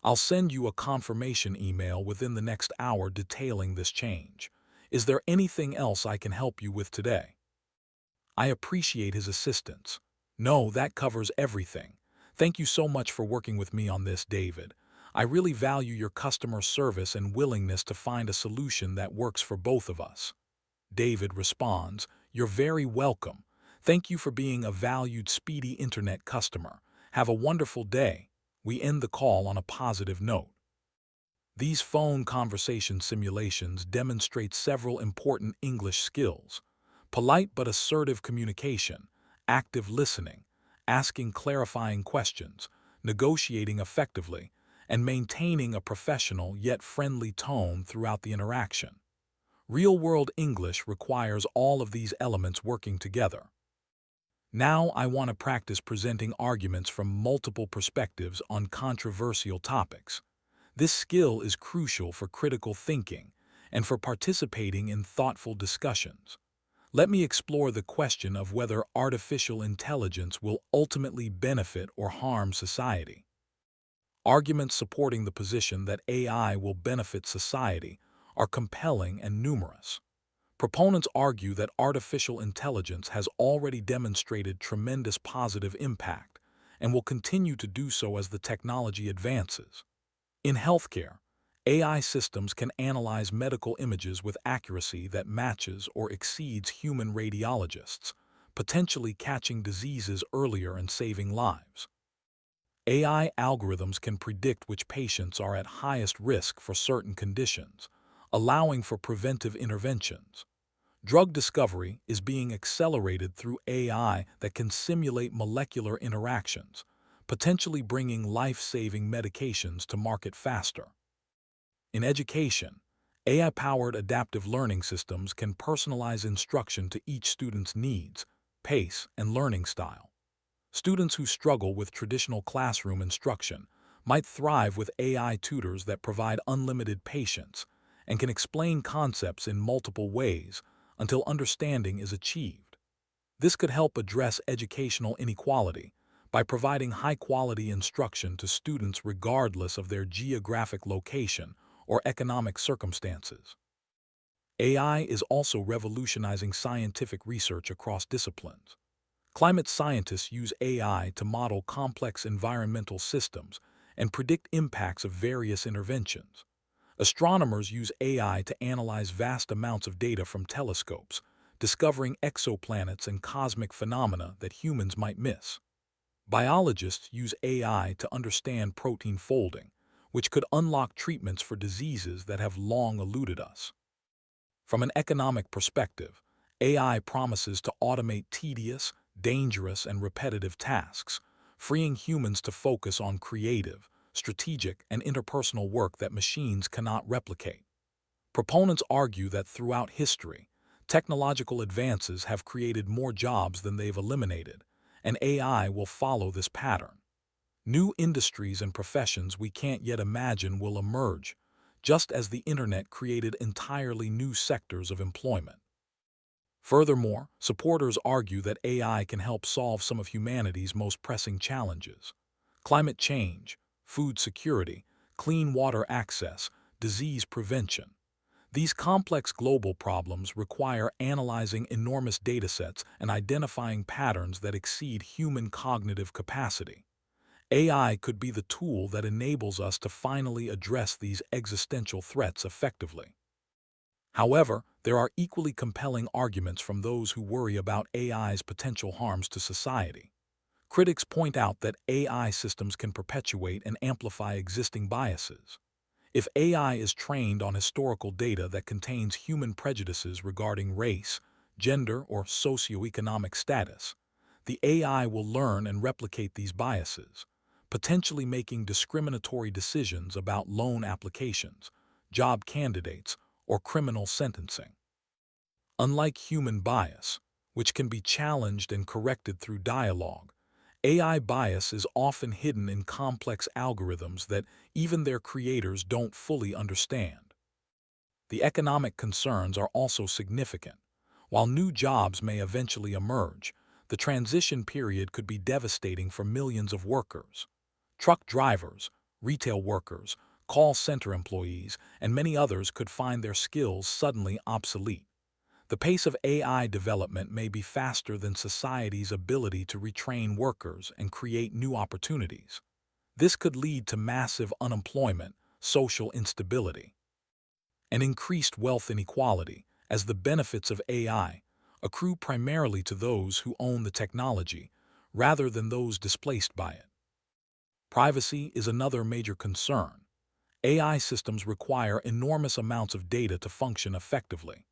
I'll send you a confirmation email within the next hour detailing this change. Is there anything else I can help you with today? I appreciate his assistance. No, that covers everything. Thank you so much for working with me on this, David. I really value your customer service and willingness to find a solution that works for both of us. David responds, You're very welcome. Thank you for being a valued speedy internet customer. Have a wonderful day. We end the call on a positive note. These phone conversation simulations demonstrate several important English skills: polite but assertive communication, active listening, asking clarifying questions, negotiating effectively, and maintaining a professional yet friendly tone throughout the interaction. Real-world English requires all of these elements working together. Now I want to practice presenting arguments from multiple perspectives on controversial topics. This skill is crucial for critical thinking and for participating in thoughtful discussions. Let me explore the question of whether artificial intelligence will ultimately benefit or harm society. Arguments supporting the position that AI will benefit society are compelling and numerous. Proponents argue that artificial intelligence has already demonstrated tremendous positive impact and will continue to do so as the technology advances. In healthcare, AI systems can analyze medical images with accuracy that matches or exceeds human radiologists, potentially catching diseases earlier and saving lives. AI algorithms can predict which patients are at highest risk for certain conditions, allowing for preventive interventions. Drug discovery is being accelerated through AI that can simulate molecular interactions, potentially bringing life-saving medications to market faster. In education, AI-powered adaptive learning systems can personalize instruction to each student's needs, pace, and learning style. Students who struggle with traditional classroom instruction might thrive with AI tutors that provide unlimited patience and can explain concepts in multiple ways until understanding is achieved. This could help address educational inequality by providing high-quality instruction to students regardless of their geographic location or economic circumstances. AI is also revolutionizing scientific research across disciplines. Climate scientists use AI to model complex environmental systems and predict impacts of various interventions. Astronomers use AI to analyze vast amounts of data from telescopes, discovering exoplanets and cosmic phenomena that humans might miss. Biologists use AI to understand protein folding, which could unlock treatments for diseases that have long eluded us. From an economic perspective, AI promises to automate tedious, dangerous, and repetitive tasks, freeing humans to focus on creative, strategic, and interpersonal work that machines cannot replicate. Proponents argue that throughout history, technological advances have created more jobs than they've eliminated, and AI will follow this pattern. New industries and professions we can't yet imagine will emerge, just as the internet created entirely new sectors of employment. Furthermore, supporters argue that AI can help solve some of humanity's most pressing challenges: climate change, food security, clean water access, disease prevention. These complex global problems require analyzing enormous datasets and identifying patterns that exceed human cognitive capacity. AI could be the tool that enables us to finally address these existential threats effectively. However, there are equally compelling arguments from those who worry about AI's potential harms to society. Critics point out that AI systems can perpetuate and amplify existing biases. If AI is trained on historical data that contains human prejudices regarding race, gender, or socioeconomic status, the AI will learn and replicate these biases, potentially making discriminatory decisions about loan applications, job candidates, or criminal sentencing. Unlike human bias, which can be challenged and corrected through dialogue, AI bias is often hidden in complex algorithms that even their creators don't fully understand. The economic concerns are also significant. While new jobs may eventually emerge, the transition period could be devastating for millions of workers. Truck drivers, retail workers, call center employees, and many others could find their skills suddenly obsolete. The pace of AI development may be faster than society's ability to retrain workers and create new opportunities. This could lead to massive unemployment, social instability, and increased wealth inequality, as the benefits of AI accrue primarily to those who own the technology rather than those displaced by it. Privacy is another major concern. AI systems require enormous amounts of data to function effectively.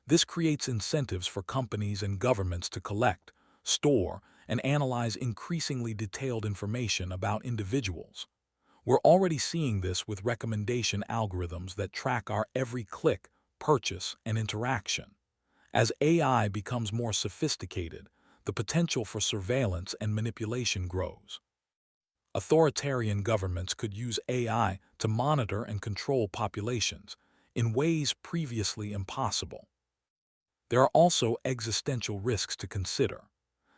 This creates incentives for companies and governments to collect, store, and analyze increasingly detailed information about individuals. We're already seeing this with recommendation algorithms that track our every click, purchase, and interaction. As AI becomes more sophisticated, the potential for surveillance and manipulation grows. Authoritarian governments could use AI to monitor and control populations in ways previously impossible. There are also existential risks to consider.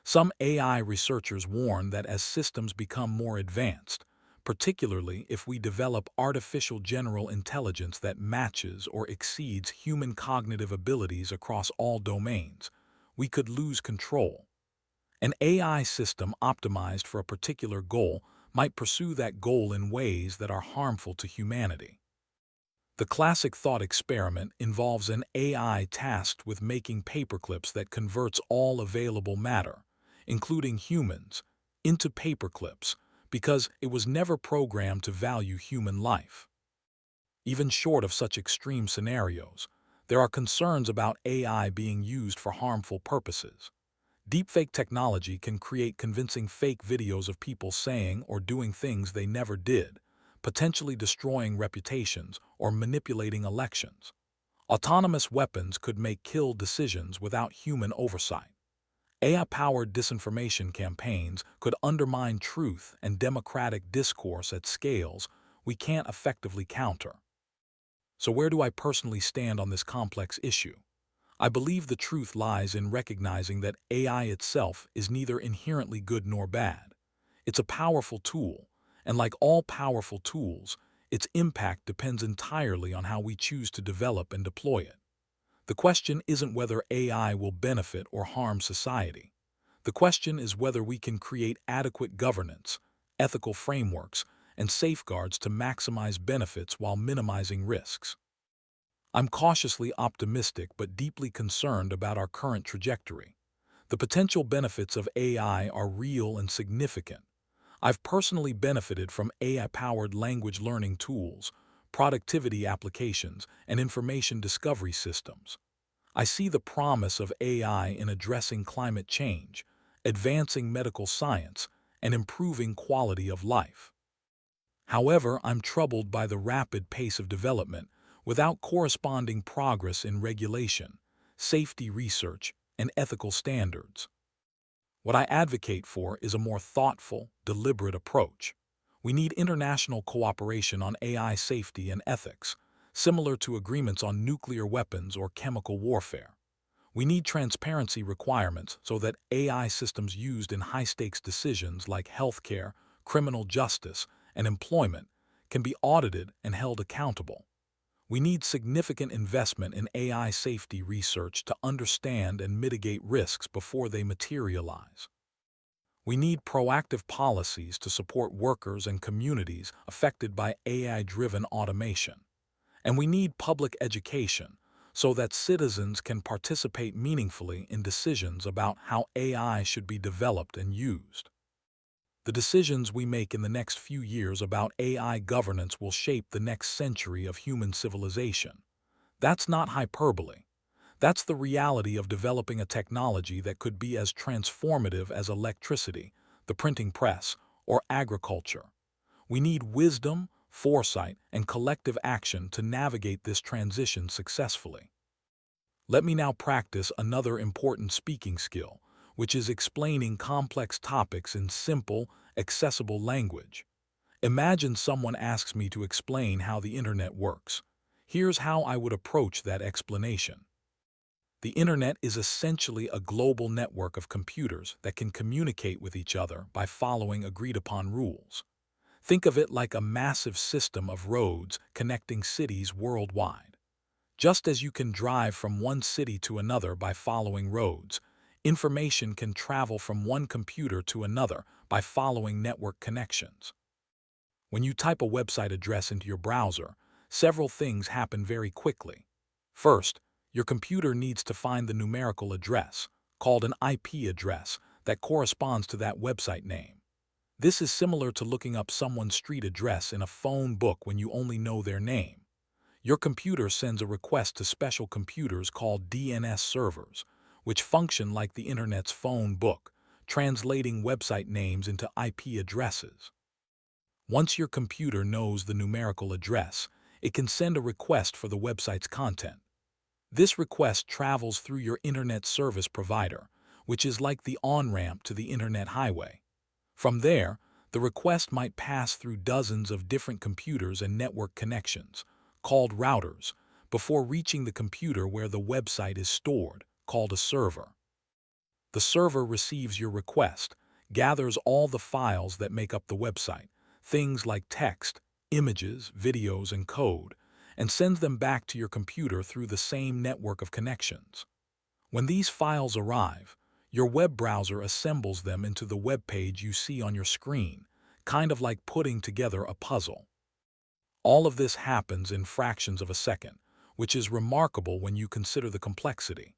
Some AI researchers warn that as systems become more advanced, particularly if we develop artificial general intelligence that matches or exceeds human cognitive abilities across all domains, we could lose control. An AI system optimized for a particular goal might pursue that goal in ways that are harmful to humanity. The classic thought experiment involves an AI tasked with making paperclips that converts all available matter, including humans, into paperclips because it was never programmed to value human life. Even short of such extreme scenarios, there are concerns about AI being used for harmful purposes. Deepfake technology can create convincing fake videos of people saying or doing things they never did, potentially destroying reputations or manipulating elections. Autonomous weapons could make kill decisions without human oversight. AI-powered disinformation campaigns could undermine truth and democratic discourse at scales we can't effectively counter. So where do I personally stand on this complex issue? I believe the truth lies in recognizing that AI itself is neither inherently good nor bad. It's a powerful tool, and like all powerful tools, its impact depends entirely on how we choose to develop and deploy it. The question isn't whether AI will benefit or harm society. The question is whether we can create adequate governance, ethical frameworks, and safeguards to maximize benefits while minimizing risks. I'm cautiously optimistic but deeply concerned about our current trajectory. The potential benefits of AI are real and significant. I've personally benefited from AI-powered language learning tools, productivity applications, and information discovery systems. I see the promise of AI in addressing climate change, advancing medical science, and improving quality of life. However, I'm troubled by the rapid pace of development without corresponding progress in regulation, safety research, and ethical standards. What I advocate for is a more thoughtful, deliberate approach. We need international cooperation on AI safety and ethics, similar to agreements on nuclear weapons or chemical warfare. We need transparency requirements so that AI systems used in high-stakes decisions like healthcare, criminal justice, and employment can be audited and held accountable. We need significant investment in AI safety research to understand and mitigate risks before they materialize. We need proactive policies to support workers and communities affected by AI-driven automation. And we need public education so that citizens can participate meaningfully in decisions about how AI should be developed and used. The decisions we make in the next few years about AI governance will shape the next century of human civilization. That's not hyperbole. That's the reality of developing a technology that could be as transformative as electricity, the printing press, or agriculture. We need wisdom, foresight, and collective action to navigate this transition successfully. Let me now practice another important speaking skill, which is explaining complex topics in simple, accessible language. Imagine someone asks me to explain how the internet works. Here's how I would approach that explanation. The internet is essentially a global network of computers that can communicate with each other by following agreed-upon rules. Think of it like a massive system of roads connecting cities worldwide. Just as you can drive from one city to another by following roads, information can travel from one computer to another by following network connections. When you type a website address into your browser, several things happen very quickly. First, your computer needs to find the numerical address, called an IP address, that corresponds to that website name. This is similar to looking up someone's street address in a phone book when you only know their name. Your computer sends a request to special computers called DNS servers, which function like the internet's phone book, translating website names into IP addresses. Once your computer knows the numerical address, it can send a request for the website's content. This request travels through your internet service provider, which is like the on-ramp to the internet highway. From there, the request might pass through dozens of different computers and network connections, called routers, before reaching the computer where the website is stored, called a server. The server receives your request, gathers all the files that make up the website, things like text, images, videos, and code, and sends them back to your computer through the same network of connections. When these files arrive, your web browser assembles them into the web page you see on your screen, kind of like putting together a puzzle. All of this happens in fractions of a second, which is remarkable when you consider the complexity.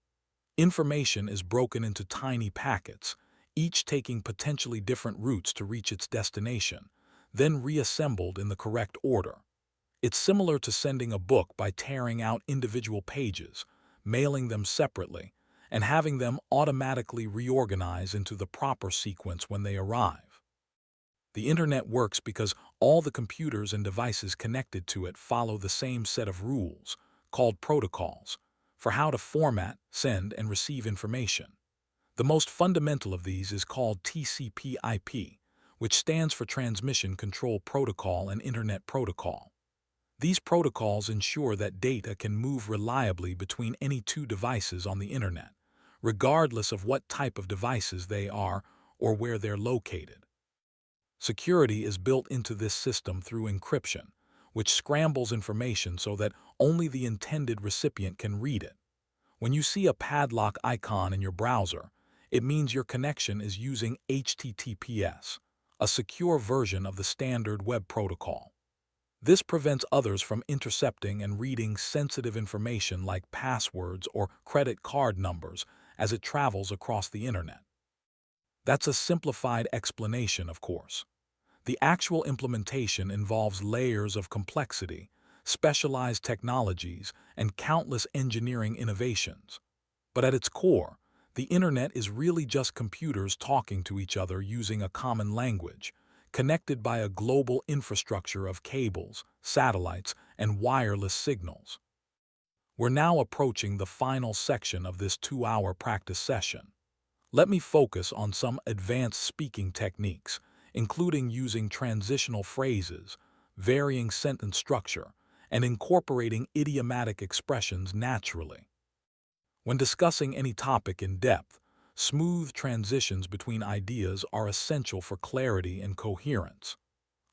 Information is broken into tiny packets, each taking potentially different routes to reach its destination, then reassembled in the correct order. It's similar to sending a book by tearing out individual pages, mailing them separately, and having them automatically reorganize into the proper sequence when they arrive. The internet works because all the computers and devices connected to it follow the same set of rules, called protocols, for how to format, send, and receive information. The most fundamental of these is called TCP/IP, which stands for Transmission Control Protocol and Internet Protocol. These protocols ensure that data can move reliably between any two devices on the Internet, regardless of what type of devices they are or where they're located. Security is built into this system through encryption, which scrambles information so that only the intended recipient can read it. When you see a padlock icon in your browser, it means your connection is using HTTPS, a secure version of the standard web protocol. This prevents others from intercepting and reading sensitive information like passwords or credit card numbers as it travels across the Internet. That's a simplified explanation, of course. The actual implementation involves layers of complexity, specialized technologies, and countless engineering innovations. But at its core, the Internet is really just computers talking to each other using a common language, connected by a global infrastructure of cables, satellites, and wireless signals. We're now approaching the final section of this 2-hour practice session. Let me focus on some advanced speaking techniques, including using transitional phrases, varying sentence structure, and incorporating idiomatic expressions naturally. When discussing any topic in depth, smooth transitions between ideas are essential for clarity and coherence.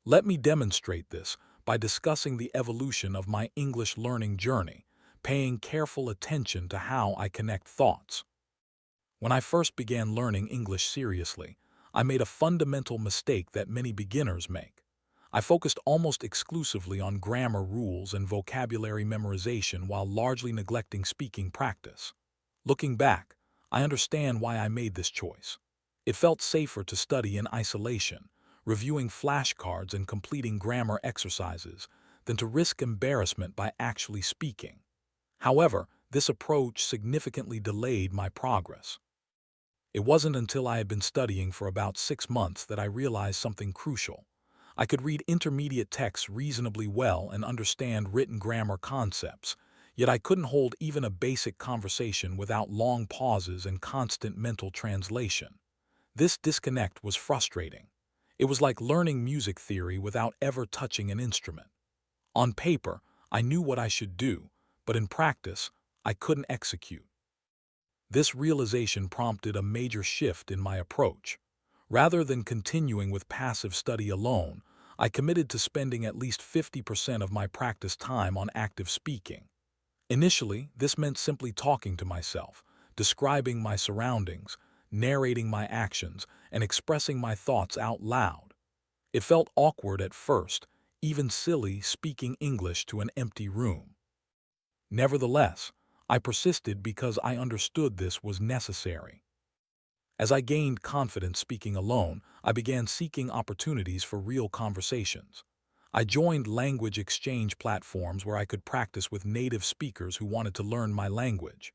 Let me demonstrate this by discussing the evolution of my English learning journey, paying careful attention to how I connect thoughts. When I first began learning English seriously, I made a fundamental mistake that many beginners make. I focused almost exclusively on grammar rules and vocabulary memorization while largely neglecting speaking practice. Looking back, I understand why I made this choice. It felt safer to study in isolation, reviewing flashcards and completing grammar exercises, than to risk embarrassment by actually speaking. However, this approach significantly delayed my progress. It wasn't until I had been studying for about 6 months that I realized something crucial. I could read intermediate texts reasonably well and understand written grammar concepts, yet I couldn't hold even a basic conversation without long pauses and constant mental translation. This disconnect was frustrating. It was like learning music theory without ever touching an instrument. On paper, I knew what I should do, but in practice, I couldn't execute. This realization prompted a major shift in my approach. Rather than continuing with passive study alone, I committed to spending at least 50% of my practice time on active speaking. Initially, this meant simply talking to myself, describing my surroundings, narrating my actions, and expressing my thoughts out loud. It felt awkward at first, even silly speaking English to an empty room. Nevertheless, I persisted because I understood this was necessary. As I gained confidence speaking alone, I began seeking opportunities for real conversations. I joined language exchange platforms where I could practice with native speakers who wanted to learn my language.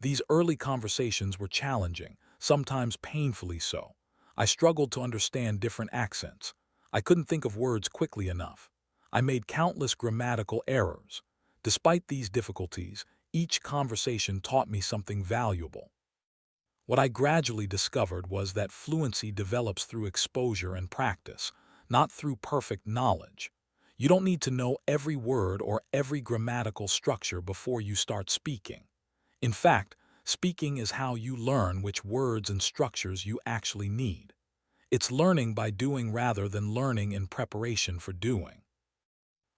These early conversations were challenging, sometimes painfully so. I struggled to understand different accents. I couldn't think of words quickly enough. I made countless grammatical errors. Despite these difficulties, each conversation taught me something valuable. What I gradually discovered was that fluency develops through exposure and practice, not through perfect knowledge. You don't need to know every word or every grammatical structure before you start speaking. In fact, speaking is how you learn which words and structures you actually need. It's learning by doing rather than learning in preparation for doing.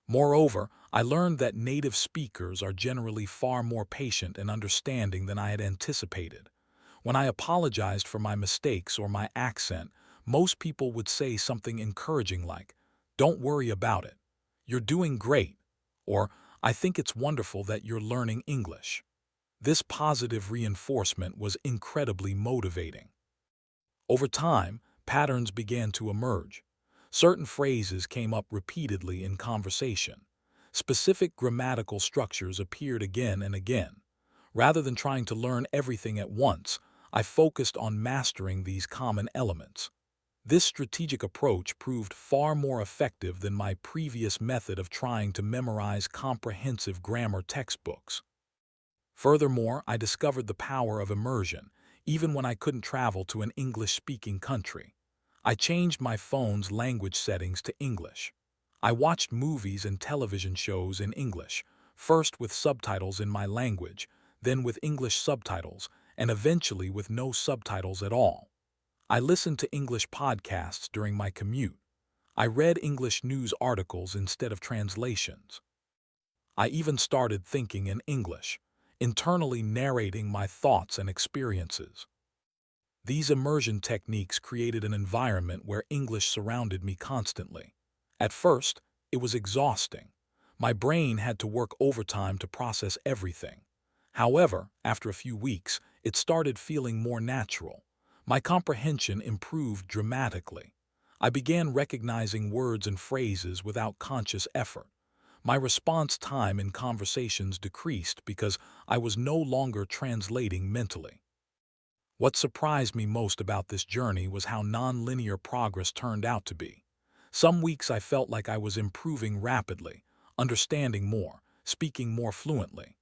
Moreover, I learned that native speakers are generally far more patient and understanding than I had anticipated. When I apologized for my mistakes or my accent, most people would say something encouraging like, "Don't worry about it. You're doing great," or "I think it's wonderful that you're learning English." This positive reinforcement was incredibly motivating. Over time, patterns began to emerge. Certain phrases came up repeatedly in conversation. Specific grammatical structures appeared again and again. Rather than trying to learn everything at once, I focused on mastering these common elements. This strategic approach proved far more effective than my previous method of trying to memorize comprehensive grammar textbooks. Furthermore, I discovered the power of immersion. even when I couldn't travel to an English-speaking country. I changed my phone's language settings to English. I watched movies and television shows in English, first with subtitles in my language, then with English subtitles, and eventually with no subtitles at all. I listened to English podcasts during my commute. I read English news articles instead of translations. I even started thinking in English, internally narrating my thoughts and experiences. These immersion techniques created an environment where English surrounded me constantly. At first, it was exhausting. My brain had to work overtime to process everything. However, after a few weeks, it started feeling more natural. My comprehension improved dramatically. I began recognizing words and phrases without conscious effort. My response time in conversations decreased because I was no longer translating mentally. What surprised me most about this journey was how non-linear progress turned out to be. Some weeks I felt like I was improving rapidly, understanding more, speaking more fluently.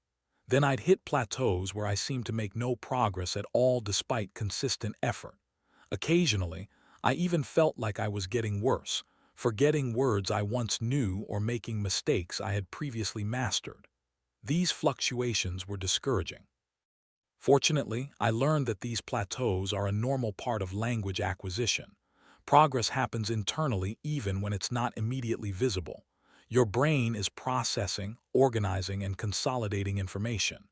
Then I'd hit plateaus where I seemed to make no progress at all despite consistent effort. Occasionally, I even felt like I was getting worse, forgetting words I once knew or making mistakes I had previously mastered. These fluctuations were discouraging. Fortunately, I learned that these plateaus are a normal part of language acquisition. Progress happens internally even when it's not immediately visible. Your brain is processing, organizing, and consolidating information.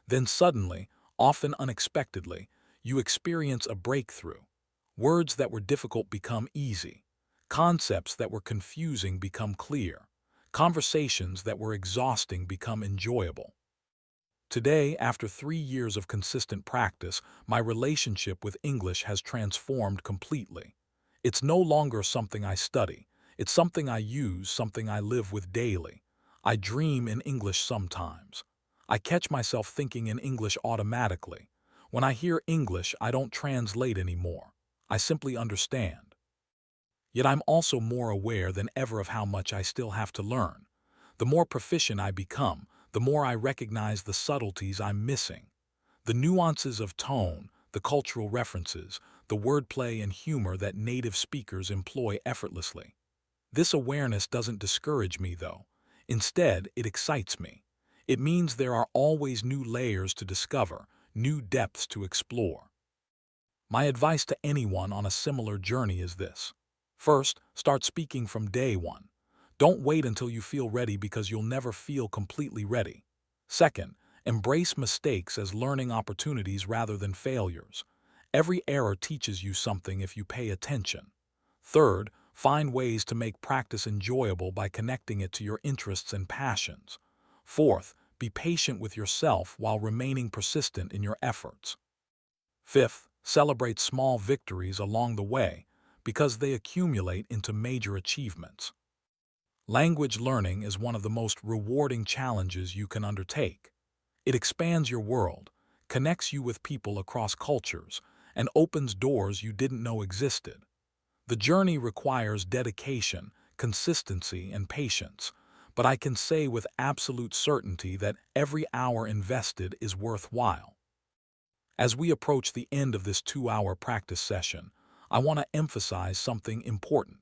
Then suddenly, often unexpectedly, you experience a breakthrough. Words that were difficult become easy. Concepts that were confusing become clear. Conversations that were exhausting become enjoyable. Today, after 3 years of consistent practice, my relationship with English has transformed completely. It's no longer something I study. It's something I use, something I live with daily. I dream in English sometimes. I catch myself thinking in English automatically. When I hear English, I don't translate anymore. I simply understand. Yet I'm also more aware than ever of how much I still have to learn. The more proficient I become, the more I recognize the subtleties I'm missing. The nuances of tone, the cultural references, the wordplay and humor that native speakers employ effortlessly. This awareness doesn't discourage me, though. Instead, it excites me. It means there are always new layers to discover, new depths to explore. My advice to anyone on a similar journey is this. First, start speaking from day one. Don't wait until you feel ready because you'll never feel completely ready. Second, embrace mistakes as learning opportunities rather than failures. Every error teaches you something if you pay attention. Third, find ways to make practice enjoyable by connecting it to your interests and passions. Fourth, be patient with yourself while remaining persistent in your efforts. Fifth, celebrate small victories along the way because they accumulate into major achievements. Language learning is one of the most rewarding challenges you can undertake. It expands your world, connects you with people across cultures, and opens doors you didn't know existed. The journey requires dedication, consistency, and patience, but I can say with absolute certainty that every hour invested is worthwhile. As we approach the end of this 2-hour practice session, I want to emphasize something important.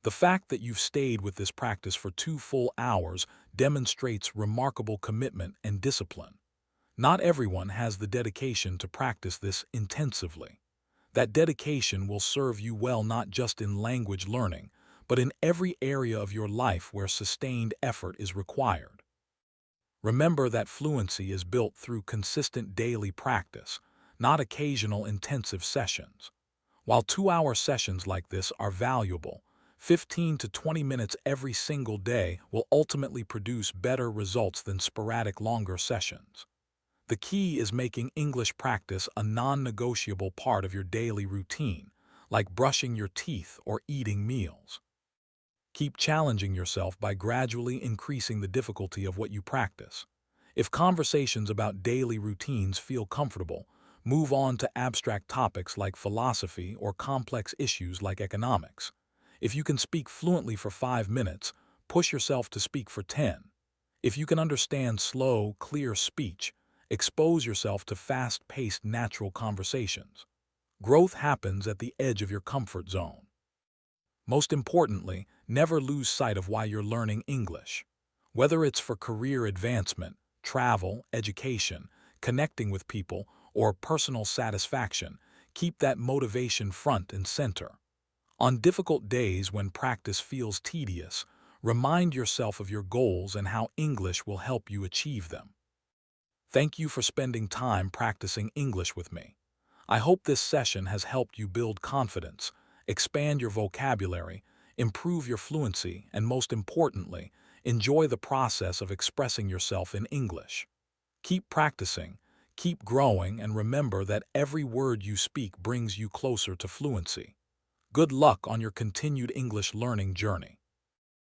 The fact that you've stayed with this practice for 2 full hours demonstrates remarkable commitment and discipline. Not everyone has the dedication to practice this intensively. That dedication will serve you well not just in language learning, but in every area of your life where sustained effort is required. Remember that fluency is built through consistent daily practice, not occasional intensive sessions. While 2-hour sessions like this are valuable, 15 to 20 minutes every single day will ultimately produce better results than sporadic longer sessions. The key is making English practice a non-negotiable part of your daily routine, like brushing your teeth or eating meals. Keep challenging yourself by gradually increasing the difficulty of what you practice. If conversations about daily routines feel comfortable, move on to abstract topics like philosophy or complex issues like economics. If you can speak fluently for 5 minutes, push yourself to speak for 10. If you can understand slow, clear speech, Expose yourself to fast-paced natural conversations. Growth happens at the edge of your comfort zone. Most importantly, never lose sight of why you're learning English. Whether it's for career advancement, travel, education, connecting with people, or personal satisfaction, keep that motivation front and center. On difficult days when practice feels tedious, remind yourself of your goals and how English will help you achieve them. Thank you for spending time practicing English with me. I hope this session has helped you build confidence, expand your vocabulary, improve your fluency, and most importantly, enjoy the process of expressing yourself in English. Keep practicing, keep growing, and remember that every word you speak brings you closer to fluency. Good luck on your continued English learning journey.